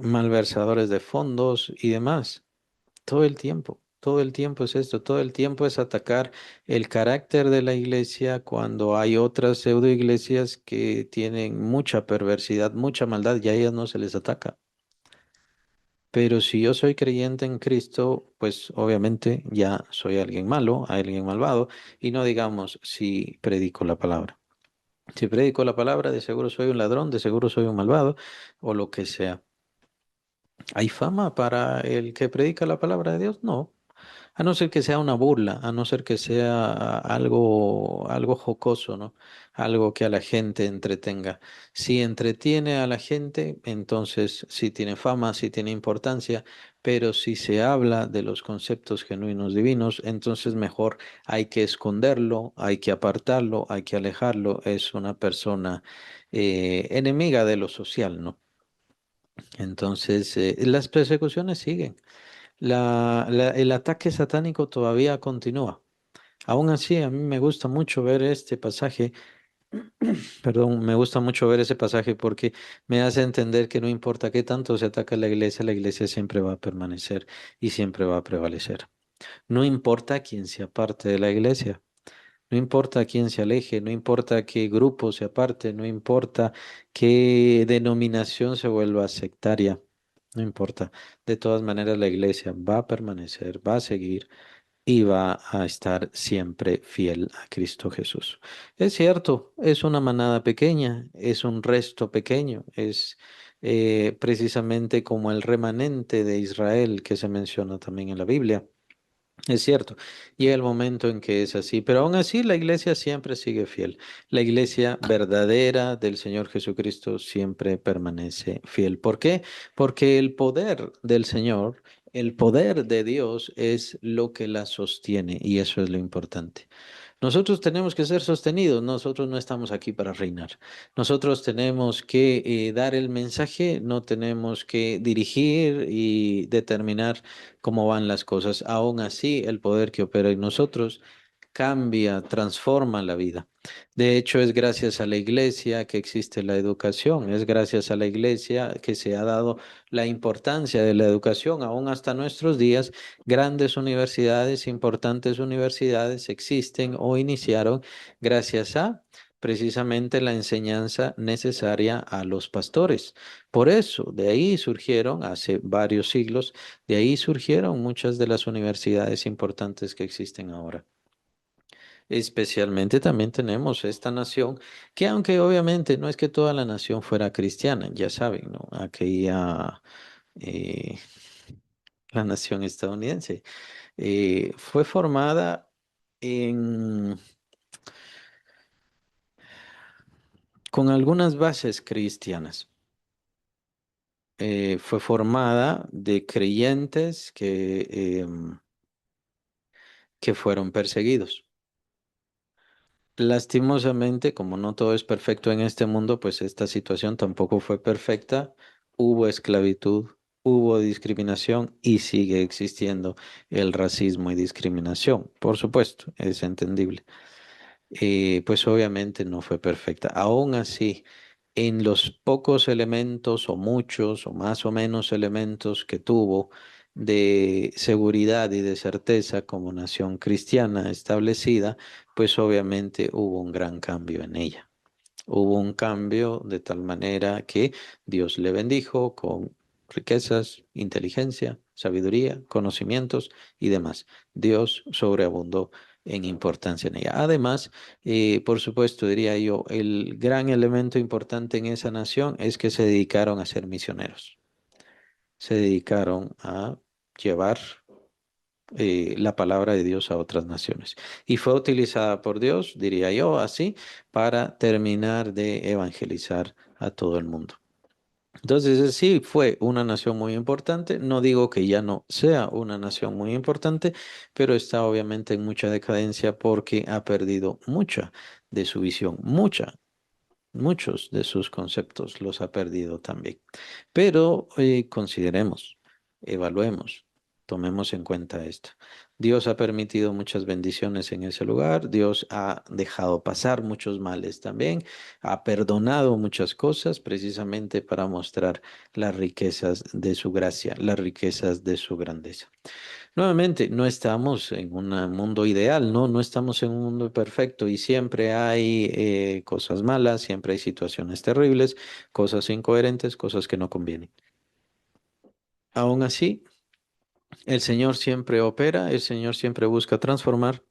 malversadores de fondos y demás. Todo el tiempo es esto, todo el tiempo es atacar el carácter de la iglesia cuando hay otras pseudo iglesias que tienen mucha perversidad, mucha maldad y a ellas no se les ataca. Pero si yo soy creyente en Cristo, pues obviamente ya soy alguien malo, alguien malvado, y no digamos si predico la palabra. Si predico la palabra, de seguro soy un ladrón, de seguro soy un malvado, o lo que sea. ¿Hay fama para el que predica la palabra de Dios? No. A no ser que sea una burla, a no ser que sea algo jocoso, ¿no? Algo que a la gente entretenga. Si entretiene a la gente, entonces sí tiene fama, sí tiene importancia, pero si se habla de los conceptos genuinos divinos, entonces mejor hay que esconderlo, hay que apartarlo, hay que alejarlo. Es una persona enemiga de lo social, ¿no? Entonces, las persecuciones siguen. El ataque satánico todavía continúa. Aún así, a mí me gusta mucho ver este pasaje, perdón, me gusta mucho ver ese pasaje porque me hace entender que no importa qué tanto se ataca a la iglesia siempre va a permanecer y siempre va a prevalecer. No importa quién se aparte de la iglesia, no importa quién se aleje, no importa qué grupo se aparte, no importa qué denominación se vuelva sectaria, no importa. De todas maneras, la iglesia va a permanecer, va a seguir y va a estar siempre fiel a Cristo Jesús. Es cierto, es una manada pequeña, es un resto pequeño, es precisamente como el remanente de Israel que se menciona también en la Biblia. Es cierto, llega el momento en que es así, pero aún así la iglesia siempre sigue fiel. La iglesia verdadera del Señor Jesucristo siempre permanece fiel. ¿Por qué? Porque el poder del Señor, el poder de Dios es lo que la sostiene y eso es lo importante. Nosotros tenemos que ser sostenidos, nosotros no estamos aquí para reinar. Nosotros tenemos que dar el mensaje, no tenemos que dirigir y determinar cómo van las cosas. Aún así, el poder que opera en nosotros cambia, transforma la vida. De hecho, es gracias a la iglesia que existe la educación, es gracias a la iglesia que se ha dado la importancia de la educación. Aún hasta nuestros días, grandes universidades, importantes universidades existen o iniciaron gracias a precisamente la enseñanza necesaria a los pastores. Por eso, de ahí surgieron hace varios siglos, de ahí surgieron muchas de las universidades importantes que existen ahora. Especialmente también tenemos esta nación, que aunque obviamente no es que toda la nación fuera cristiana, ya saben, ¿no? Aquella, eh, la nación estadounidense, fue formada en, con algunas bases cristianas. Fue formada de creyentes que fueron perseguidos. Lastimosamente, como no todo es perfecto en este mundo, pues esta situación tampoco fue perfecta. Hubo esclavitud, hubo discriminación y sigue existiendo el racismo y discriminación. Por supuesto, es entendible. Pues obviamente no fue perfecta. Aún así, en los pocos elementos o muchos o más o menos elementos que tuvo de seguridad y de certeza como nación cristiana establecida, pues obviamente hubo un gran cambio en ella. Hubo un cambio de tal manera que Dios le bendijo con riquezas, inteligencia, sabiduría, conocimientos y demás. Dios sobreabundó en importancia en ella. Además, por supuesto, diría yo, el gran elemento importante en esa nación es que se dedicaron a ser misioneros. Se dedicaron a llevar la palabra de Dios a otras naciones. Y fue utilizada por Dios, diría yo, así, para terminar de evangelizar a todo el mundo. Entonces, sí, fue una nación muy importante. No digo que ya no sea una nación muy importante, pero está obviamente en mucha decadencia porque ha perdido mucha de su visión, muchos de sus conceptos los ha perdido también. Pero consideremos, evaluemos, tomemos en cuenta esto. Dios ha permitido muchas bendiciones en ese lugar, Dios ha dejado pasar muchos males también, ha perdonado muchas cosas precisamente para mostrar las riquezas de su gracia, las riquezas de su grandeza. Nuevamente, no estamos en un mundo ideal, ¿no? No estamos en un mundo perfecto y siempre hay cosas malas, siempre hay situaciones terribles, cosas incoherentes, cosas que no convienen. Aún así, el Señor siempre opera, el Señor siempre busca transformar.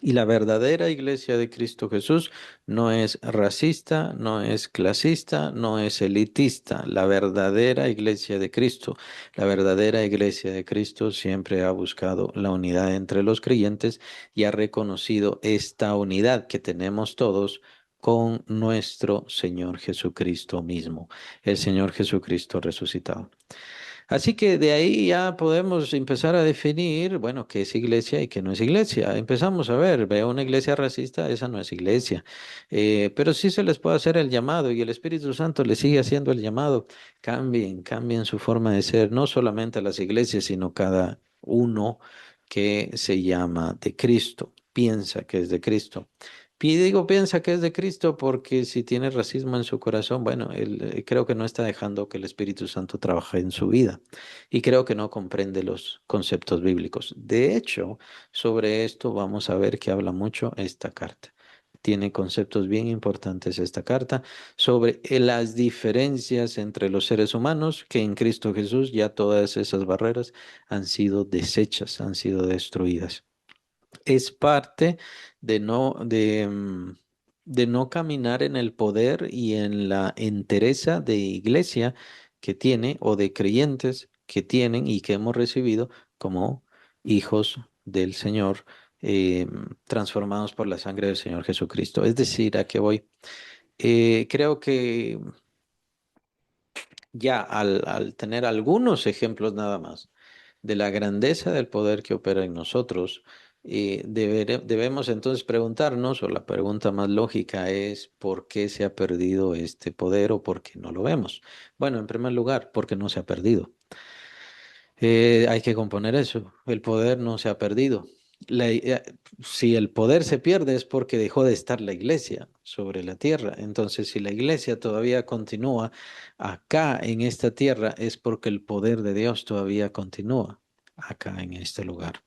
Y la verdadera iglesia de Cristo Jesús no es racista, no es clasista, no es elitista. La verdadera iglesia de Cristo, la verdadera iglesia de Cristo siempre ha buscado la unidad entre los creyentes y ha reconocido esta unidad que tenemos todos con nuestro Señor Jesucristo mismo, el Señor Jesucristo resucitado. Así que de ahí ya podemos empezar a definir, bueno, qué es iglesia y qué no es iglesia. Empezamos a ver, veo una iglesia racista, esa no es iglesia. Pero sí se les puede hacer el llamado y el Espíritu Santo les sigue haciendo el llamado. Cambien su forma de ser, no solamente las iglesias, sino cada uno que se llama de Cristo, piensa que es de Cristo. Y digo, piensa que es de Cristo porque si tiene racismo en su corazón, bueno, él creo que no está dejando que el Espíritu Santo trabaje en su vida y creo que no comprende los conceptos bíblicos. De hecho, sobre esto vamos a ver que habla mucho esta carta. Tiene conceptos bien importantes esta carta sobre las diferencias entre los seres humanos, que en Cristo Jesús ya todas esas barreras han sido deshechas, han sido destruidas. Es parte de no caminar en el poder y en la entereza de iglesia que tiene o de creyentes que tienen y que hemos recibido como hijos del Señor, transformados por la sangre del Señor Jesucristo. Es decir, ¿a qué voy? Creo que ya al tener algunos ejemplos nada más de la grandeza del poder que opera en nosotros, debemos entonces preguntarnos, o la pregunta más lógica es, ¿por qué se ha perdido este poder o por qué no lo vemos? Bueno, en primer lugar, porque no se ha perdido. Hay que componer eso. El poder no se ha perdido. Si el poder se pierde es porque dejó de estar la iglesia sobre la tierra. Entonces, si la iglesia todavía continúa acá en esta tierra, es porque el poder de Dios todavía continúa acá en este lugar.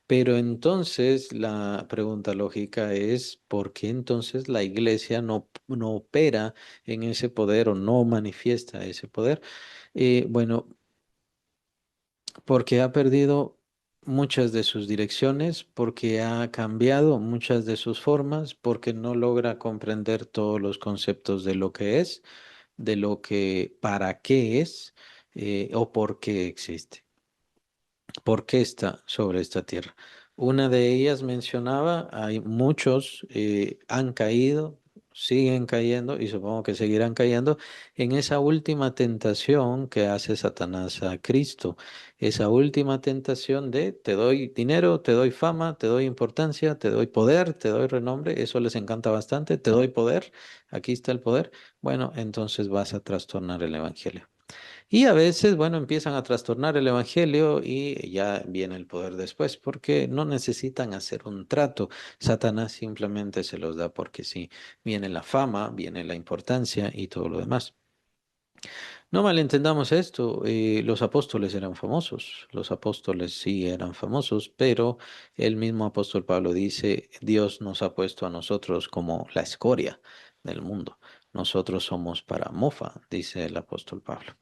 Pero entonces la pregunta lógica es, ¿por qué entonces la iglesia no opera en ese poder o no manifiesta ese poder? Bueno, porque ha perdido muchas de sus direcciones, porque ha cambiado muchas de sus formas, porque no logra comprender todos los conceptos de lo que es, de lo que, para qué es, o por qué existe, por qué está sobre esta tierra. Una de ellas mencionaba, hay muchos han caído, siguen cayendo y supongo que seguirán cayendo en esa última tentación que hace Satanás a Cristo. Esa última tentación de te doy dinero, te doy fama, te doy importancia, te doy poder, te doy renombre. Eso les encanta bastante. Te doy poder. Aquí está el poder. Bueno, entonces vas a trastornar el evangelio. Y a veces, bueno, empiezan a trastornar el evangelio y ya viene el poder después, porque no necesitan hacer un trato. Satanás simplemente se los da porque sí. Viene la fama, viene la importancia y todo lo demás. No malentendamos esto, los apóstoles eran famosos, los apóstoles sí eran famosos, pero el mismo apóstol Pablo dice, Dios nos ha puesto a nosotros como la escoria del mundo. Nosotros somos para mofa, dice el apóstol Pablo.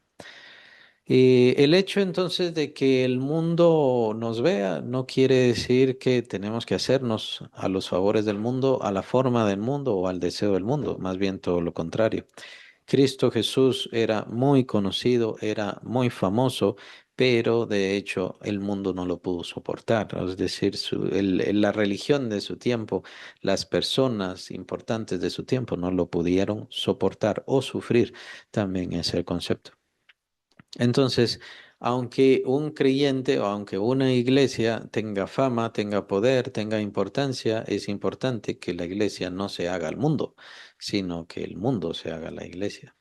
El hecho entonces de que el mundo nos vea no quiere decir que tenemos que hacernos a los favores del mundo, a la forma del mundo o al deseo del mundo, más bien todo lo contrario. Cristo Jesús era muy conocido, era muy famoso, pero de hecho el mundo no lo pudo soportar. Es decir, la religión de su tiempo, las personas importantes de su tiempo no lo pudieron soportar o sufrir, también es el concepto. Entonces, aunque un creyente o aunque una iglesia tenga fama, tenga poder, tenga importancia, es importante que la iglesia no se haga al mundo, sino que el mundo se haga a la iglesia.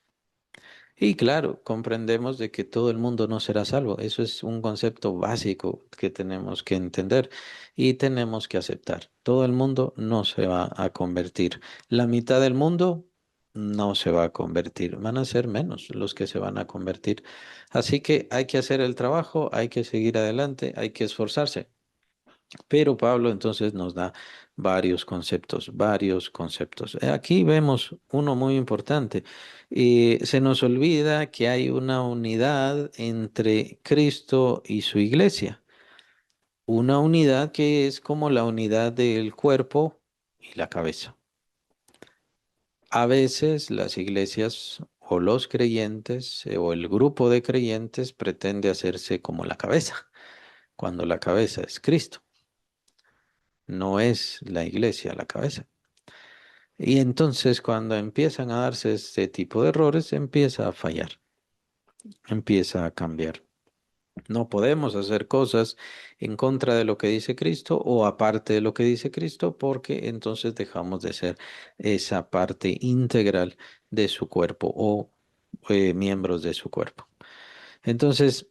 Y claro, comprendemos de que todo el mundo no será salvo. Eso es un concepto básico que tenemos que entender y tenemos que aceptar. Todo el mundo no se va a convertir. La mitad del mundo no se va a convertir. Van a ser menos los que se van a convertir. Así que hay que hacer el trabajo, hay que seguir adelante, hay que esforzarse. Pero Pablo entonces nos da varios conceptos, varios conceptos. Aquí vemos uno muy importante. Se nos olvida que hay una unidad entre Cristo y su iglesia. Una unidad que es como la unidad del cuerpo y la cabeza. A veces las iglesias o los creyentes o el grupo de creyentes pretende hacerse como la cabeza, cuando la cabeza es Cristo. No es la iglesia la cabeza. Y entonces cuando empiezan a darse este tipo de errores, empieza a fallar, empieza a cambiar. No podemos hacer cosas en contra de lo que dice Cristo o aparte de lo que dice Cristo porque entonces dejamos de ser esa parte integral de su cuerpo o miembros de su cuerpo. Entonces,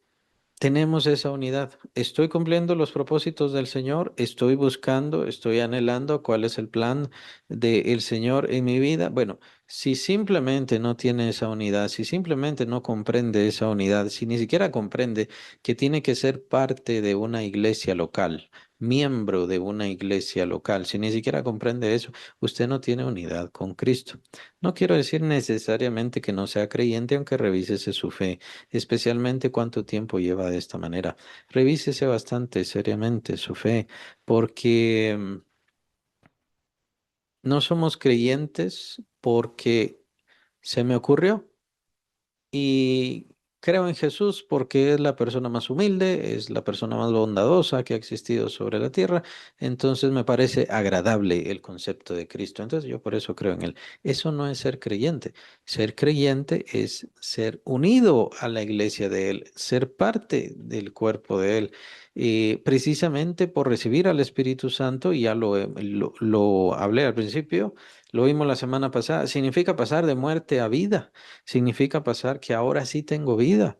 tenemos esa unidad. Estoy cumpliendo los propósitos del Señor, estoy buscando, estoy anhelando cuál es el plan del Señor en mi vida. Bueno, si simplemente no tiene esa unidad, si simplemente no comprende esa unidad, si ni siquiera comprende que tiene que ser parte de una iglesia local, miembro de una iglesia local, si ni siquiera comprende eso, usted no tiene unidad con Cristo. No quiero decir necesariamente que no sea creyente, aunque revísese su fe, especialmente cuánto tiempo lleva de esta manera. Revísese bastante seriamente su fe, porque no somos creyentes porque se me ocurrió. Y creo en Jesús porque es la persona más humilde, es la persona más bondadosa que ha existido sobre la tierra. Entonces me parece agradable el concepto de Cristo. Entonces yo por eso creo en Él. Eso no es ser creyente. Ser creyente es ser unido a la iglesia de Él, ser parte del cuerpo de Él. Precisamente por recibir al Espíritu Santo, y ya lo hablé al principio, lo vimos la semana pasada, significa pasar de muerte a vida. Significa pasar que ahora sí tengo vida,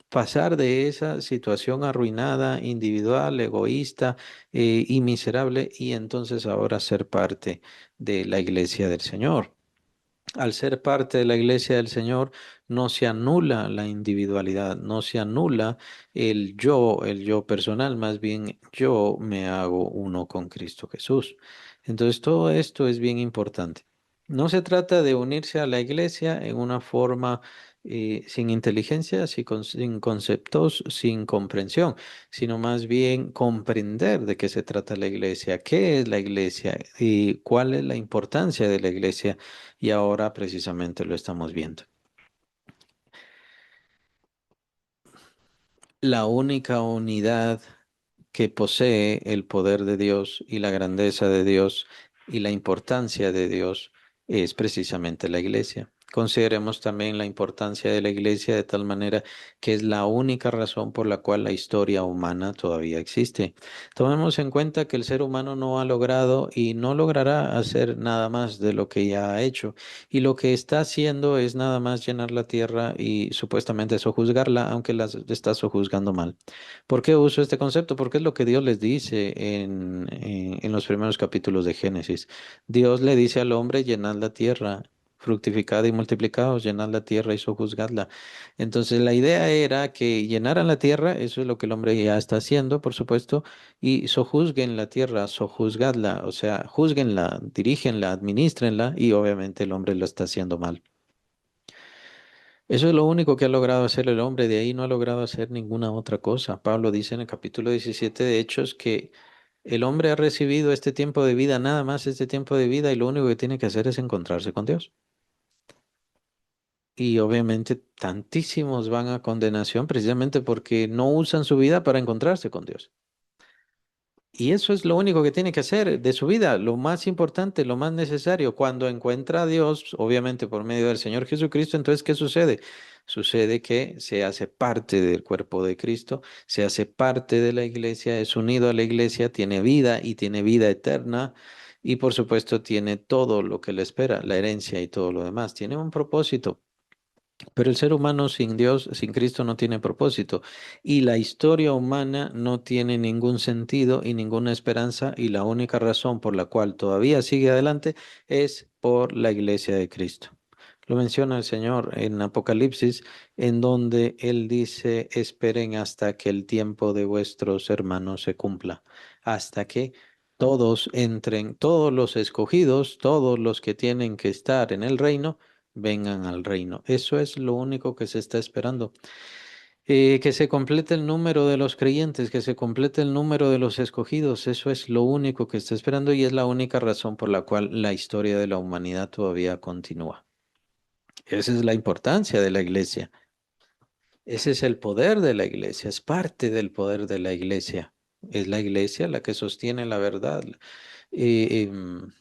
pasar de esa situación arruinada, individual, egoísta y miserable y entonces ahora ser parte de la iglesia del Señor. Al ser parte de la iglesia del Señor, no se anula la individualidad, no se anula el yo personal, más bien yo me hago uno con Cristo Jesús. Entonces, todo esto es bien importante. No se trata de unirse a la iglesia en una forma sin inteligencia, sin conceptos, sin comprensión, sino más bien comprender de qué se trata la iglesia, qué es la iglesia y cuál es la importancia de la iglesia y ahora precisamente lo estamos viendo. La única unidad que posee el poder de Dios y la grandeza de Dios y la importancia de Dios es precisamente la iglesia. Consideremos también la importancia de la iglesia de tal manera que es la única razón por la cual la historia humana todavía existe. Tomemos en cuenta que el ser humano no ha logrado y no logrará hacer nada más de lo que ya ha hecho. Y lo que está haciendo es nada más llenar la tierra y supuestamente sojuzgarla, aunque la está sojuzgando mal. ¿Por qué uso este concepto? Porque es lo que Dios les dice en los primeros capítulos de Génesis. Dios le dice al hombre, llenad la tierra, fructificad y multiplicaos, llenad la tierra y sojuzgadla. Entonces la idea era que llenaran la tierra, eso es lo que el hombre ya está haciendo, por supuesto, y sojuzguen la tierra, sojuzgadla, o sea, juzguenla, dirígenla, administrenla, y obviamente el hombre lo está haciendo mal. Eso es lo único que ha logrado hacer el hombre, de ahí no ha logrado hacer ninguna otra cosa. Pablo dice en el capítulo 17 de Hechos que el hombre ha recibido este tiempo de vida, nada más este tiempo de vida, y lo único que tiene que hacer es encontrarse con Dios. Y obviamente tantísimos van a condenación precisamente porque no usan su vida para encontrarse con Dios. Y eso es lo único que tiene que hacer de su vida, lo más importante, lo más necesario. Cuando encuentra a Dios, obviamente por medio del Señor Jesucristo, entonces, ¿qué sucede? Sucede que se hace parte del cuerpo de Cristo, se hace parte de la iglesia, es unido a la iglesia, tiene vida y tiene vida eterna. Y por supuesto tiene todo lo que le espera, la herencia y todo lo demás. Tiene un propósito. Pero el ser humano sin Dios, sin Cristo, no tiene propósito. Y la historia humana no tiene ningún sentido y ninguna esperanza. Y la única razón por la cual todavía sigue adelante es por la iglesia de Cristo. Lo menciona el Señor en Apocalipsis, en donde Él dice, esperen hasta que el tiempo de vuestros hermanos se cumpla, hasta que todos entren, todos los escogidos, todos los que tienen que estar en el reino, vengan al reino. Eso es lo único que se está esperando. Que se complete el número de los creyentes, que se complete el número de los escogidos. Eso es lo único que está esperando y es la única razón por la cual la historia de la humanidad todavía continúa. Esa es la importancia de la iglesia. Ese es el poder de la iglesia. Es parte del poder de la iglesia. Es la iglesia la que sostiene la verdad. Eh, em,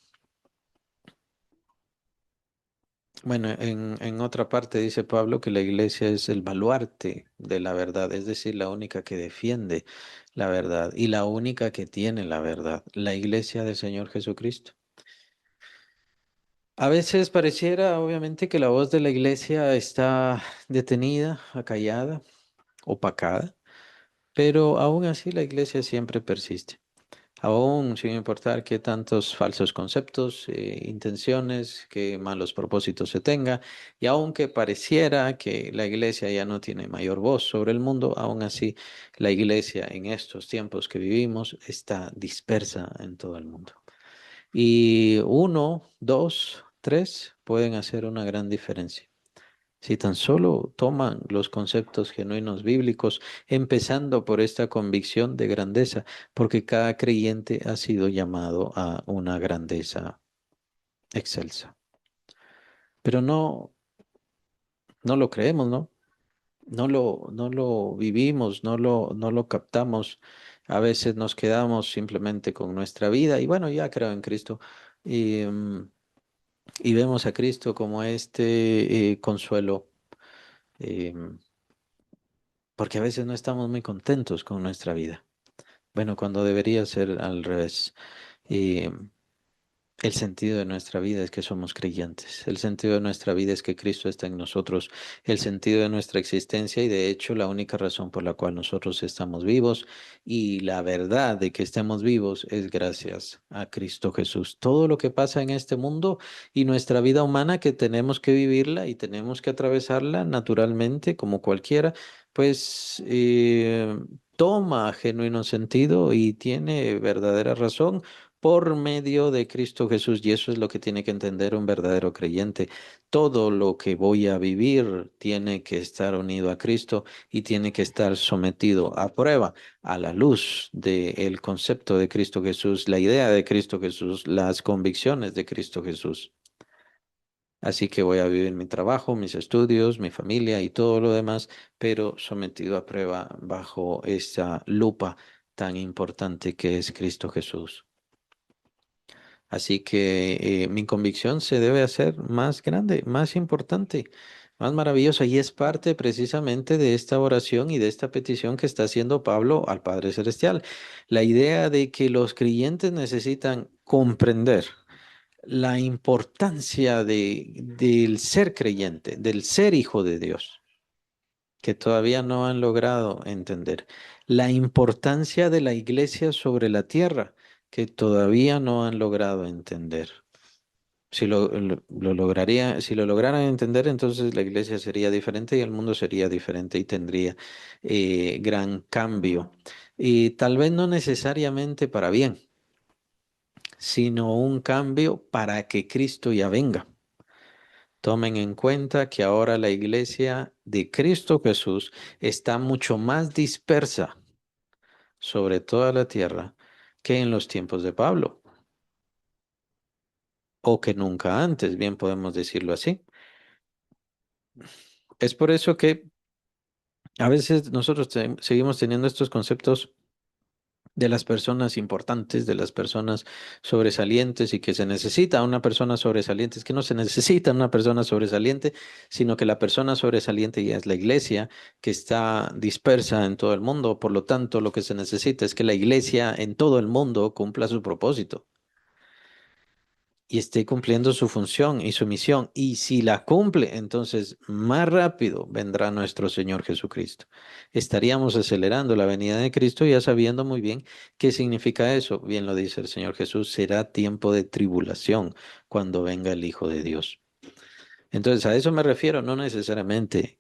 Bueno, en otra parte dice Pablo que la iglesia es el baluarte de la verdad, es decir, la única que defiende la verdad y la única que tiene la verdad, la iglesia del Señor Jesucristo. A veces pareciera, obviamente, que la voz de la iglesia está detenida, acallada, opacada, pero aún así la iglesia siempre persiste. Aún sin importar qué tantos falsos conceptos, intenciones, qué malos propósitos se tenga, y aunque pareciera que la iglesia ya no tiene mayor voz sobre el mundo, aún así la iglesia en estos tiempos que vivimos está dispersa en todo el mundo. Y uno, dos, tres pueden hacer una gran diferencia. Si tan solo toman los conceptos genuinos bíblicos, empezando por esta convicción de grandeza, porque cada creyente ha sido llamado a una grandeza excelsa. Pero no lo creemos, ¿no? No lo vivimos, no lo captamos. A veces nos quedamos simplemente con nuestra vida y bueno, ya creo en Cristo. Y, y vemos a Cristo como este consuelo. em, Porque a veces no estamos muy contentos con nuestra vida. Bueno, cuando debería ser al revés. Y el sentido de nuestra vida es que somos creyentes. El sentido de nuestra vida es que Cristo está en nosotros. El sentido de nuestra existencia y de hecho la única razón por la cual nosotros estamos vivos y la verdad de que estemos vivos es gracias a Cristo Jesús. Todo lo que pasa en este mundo y nuestra vida humana que tenemos que vivirla y tenemos que atravesarla naturalmente como cualquiera, pues toma genuino sentido y tiene verdadera razón por medio de Cristo Jesús. Y eso es lo que tiene que entender un verdadero creyente. Todo lo que voy a vivir tiene que estar unido a Cristo y tiene que estar sometido a prueba, a la luz del concepto de Cristo Jesús, la idea de Cristo Jesús, las convicciones de Cristo Jesús. Así que voy a vivir mi trabajo, mis estudios, mi familia y todo lo demás, pero sometido a prueba bajo esta lupa tan importante que es Cristo Jesús. Así que mi convicción se debe hacer más grande, más importante, más maravillosa y es parte precisamente de esta oración y de esta petición que está haciendo Pablo al Padre Celestial. La idea de que los creyentes necesitan comprender la importancia del ser creyente, del ser hijo de Dios, que todavía no han logrado entender. La importancia de la iglesia sobre la tierra, que todavía no han logrado entender. Si lo lograran entender, entonces la iglesia sería diferente y el mundo sería diferente y tendría gran cambio. Y tal vez no necesariamente para bien, sino un cambio para que Cristo ya venga. Tomen en cuenta que ahora la iglesia de Cristo Jesús está mucho más dispersa sobre toda la tierra que en los tiempos de Pablo, o que nunca antes, bien podemos decirlo así. Es por eso que a veces nosotros seguimos teniendo estos conceptos de las personas importantes, de las personas sobresalientes y que se necesita una persona sobresaliente. Es que no se necesita una persona sobresaliente, sino que la persona sobresaliente ya es la iglesia que está dispersa en todo el mundo. Por lo tanto, lo que se necesita es que la iglesia en todo el mundo cumpla su propósito y esté cumpliendo su función y su misión. Y si la cumple, entonces más rápido vendrá nuestro Señor Jesucristo. Estaríamos acelerando la venida de Cristo ya sabiendo muy bien qué significa eso. Bien lo dice el Señor Jesús, será tiempo de tribulación cuando venga el Hijo de Dios. Entonces, a eso me refiero, no necesariamente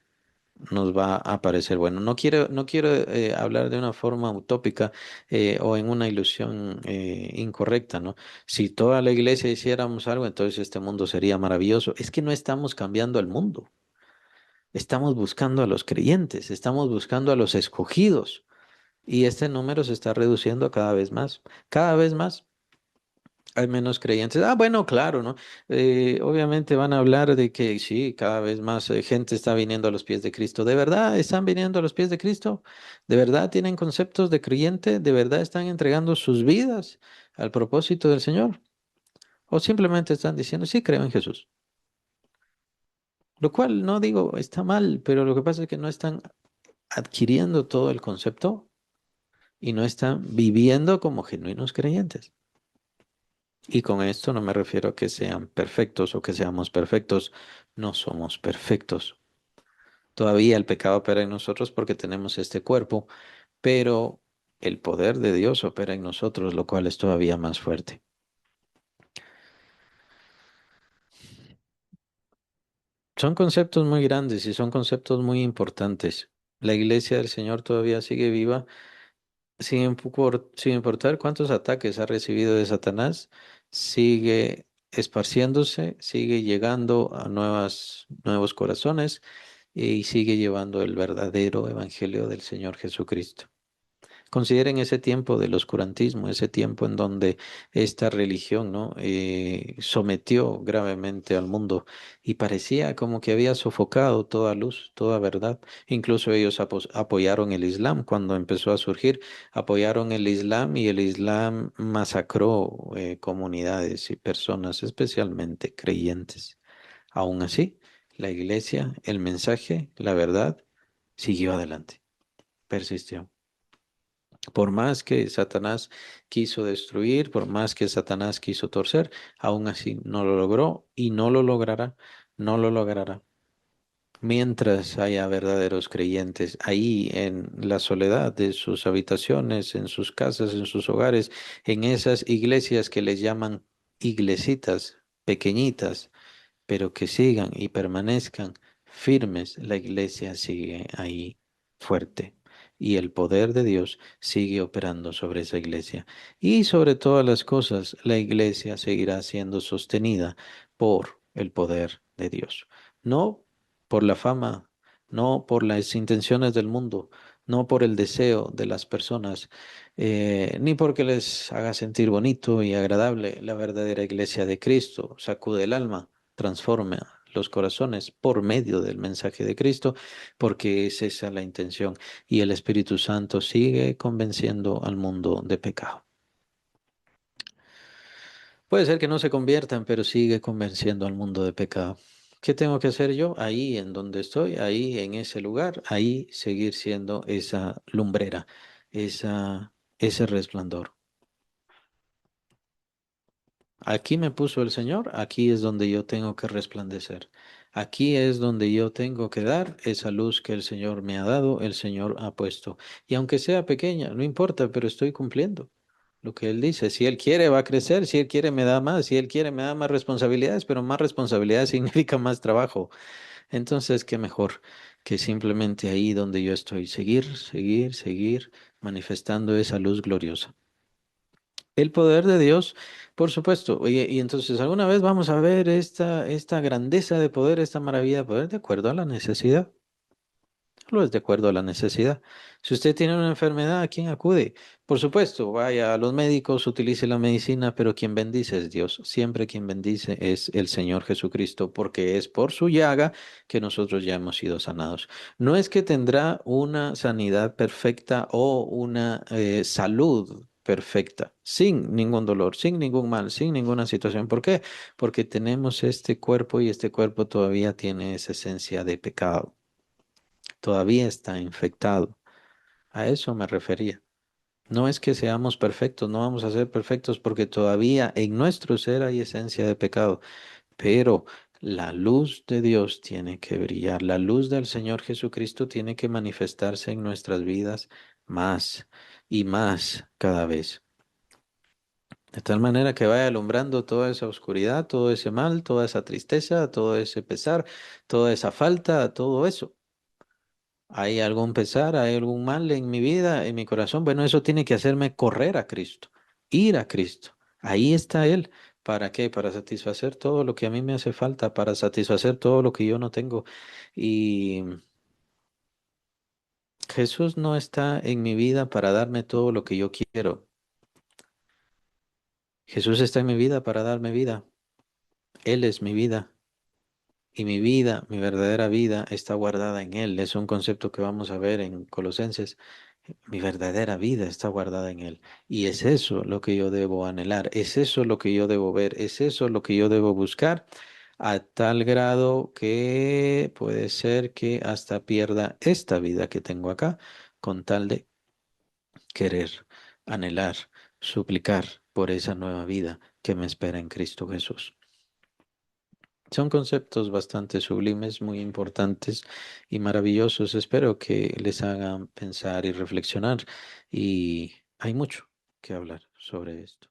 nos va a parecer bueno. No quiero hablar de una forma utópica o en una ilusión incorrecta, ¿no? Si toda la iglesia hiciéramos algo, entonces este mundo sería maravilloso. Es que no estamos cambiando el mundo, estamos buscando a los creyentes, estamos buscando a los escogidos y este número se está reduciendo cada vez más, cada vez más. Hay menos creyentes. Ah, bueno, claro, ¿no? Obviamente van a hablar de que sí, cada vez más gente está viniendo a los pies de Cristo. ¿De verdad están viniendo a los pies de Cristo? ¿De verdad tienen conceptos de creyente? ¿De verdad están entregando sus vidas al propósito del Señor? ¿O simplemente están diciendo, sí, creo en Jesús? Lo cual no digo está mal, pero lo que pasa es que no están adquiriendo todo el concepto y no están viviendo como genuinos creyentes. Y con esto no me refiero a que sean perfectos o que seamos perfectos. No somos perfectos. Todavía el pecado opera en nosotros porque tenemos este cuerpo, pero el poder de Dios opera en nosotros, lo cual es todavía más fuerte. Son conceptos muy grandes y son conceptos muy importantes. La iglesia del Señor todavía sigue viva sin importar cuántos ataques ha recibido de Satanás, sigue esparciéndose, sigue llegando a nuevos corazones y sigue llevando el verdadero evangelio del Señor Jesucristo. Consideren ese tiempo del oscurantismo, ese tiempo en donde esta religión, ¿no? Sometió gravemente al mundo y parecía como que había sofocado toda luz, toda verdad. Incluso ellos apoyaron el Islam cuando empezó a surgir, apoyaron el Islam y el Islam masacró comunidades y personas, especialmente creyentes. Aún así, la iglesia, el mensaje, la verdad, siguió adelante, persistió. Por más que Satanás quiso destruir, por más que Satanás quiso torcer, aún así no lo logró y no lo logrará, no lo logrará. Mientras haya verdaderos creyentes ahí en la soledad de sus habitaciones, en sus casas, en sus hogares, en esas iglesias que les llaman iglesitas pequeñitas, pero que sigan y permanezcan firmes, la iglesia sigue ahí fuerte y el poder de Dios sigue operando sobre esa iglesia. Y sobre todas las cosas, la iglesia seguirá siendo sostenida por el poder de Dios, no por la fama, no por las intenciones del mundo, no por el deseo de las personas, ni porque les haga sentir bonito y agradable. La verdadera iglesia de Cristo sacude el alma, transforma los corazones por medio del mensaje de Cristo, porque es esa la intención. Y el Espíritu Santo sigue convenciendo al mundo de pecado. Puede ser que no se conviertan, pero sigue convenciendo al mundo de pecado. ¿Qué tengo que hacer yo? Ahí en donde estoy, ahí en ese lugar, ahí seguir siendo esa lumbrera, ese resplandor. Aquí me puso el Señor, aquí es donde yo tengo que resplandecer. Aquí es donde yo tengo que dar esa luz que el Señor me ha dado, el Señor ha puesto. Y aunque sea pequeña, no importa, pero estoy cumpliendo lo que Él dice. Si Él quiere, va a crecer, si Él quiere, me da más, si Él quiere, me da más responsabilidades, pero más responsabilidades significa más trabajo. Entonces, ¿qué mejor que simplemente ahí donde yo estoy, seguir manifestando esa luz gloriosa? El poder de Dios, por supuesto. Oye, y entonces alguna vez vamos a ver esta grandeza de poder, esta maravilla de poder de acuerdo a la necesidad. Solo es de acuerdo a la necesidad. Si usted tiene una enfermedad, ¿a quién acude? Por supuesto, vaya a los médicos, utilice la medicina, pero quien bendice es Dios. Siempre quien bendice es el Señor Jesucristo, porque es por su llaga que nosotros ya hemos sido sanados. No es que tendrá una sanidad perfecta o una salud perfecta, sin ningún dolor, sin ningún mal, sin ninguna situación. ¿Por qué? Porque tenemos este cuerpo y este cuerpo todavía tiene esa esencia de pecado, todavía está infectado. A eso me refería. No es que seamos perfectos, no vamos a ser perfectos porque todavía en nuestro ser hay esencia de pecado, pero la luz de Dios tiene que brillar, la luz del Señor Jesucristo tiene que manifestarse en nuestras vidas más y más cada vez. De tal manera que vaya alumbrando toda esa oscuridad, todo ese mal, toda esa tristeza, todo ese pesar, toda esa falta, todo eso. ¿Hay algún pesar, hay algún mal en mi vida, en mi corazón? Bueno, eso tiene que hacerme correr a Cristo, ir a Cristo. Ahí está Él. ¿Para qué? Para satisfacer todo lo que a mí me hace falta, para satisfacer todo lo que yo no tengo. Y Jesús no está en mi vida para darme todo lo que yo quiero. Jesús está en mi vida para darme vida. Él es mi vida. Y mi vida, mi verdadera vida, está guardada en Él. Es un concepto que vamos a ver en Colosenses. Mi verdadera vida está guardada en Él. Y es eso lo que yo debo anhelar, es eso lo que yo debo ver, es eso lo que yo debo buscar, a tal grado que puede ser que hasta pierda esta vida que tengo acá, con tal de querer, anhelar, suplicar por esa nueva vida que me espera en Cristo Jesús. Son conceptos bastante sublimes, muy importantes y maravillosos. Espero que les hagan pensar y reflexionar. Y hay mucho que hablar sobre esto.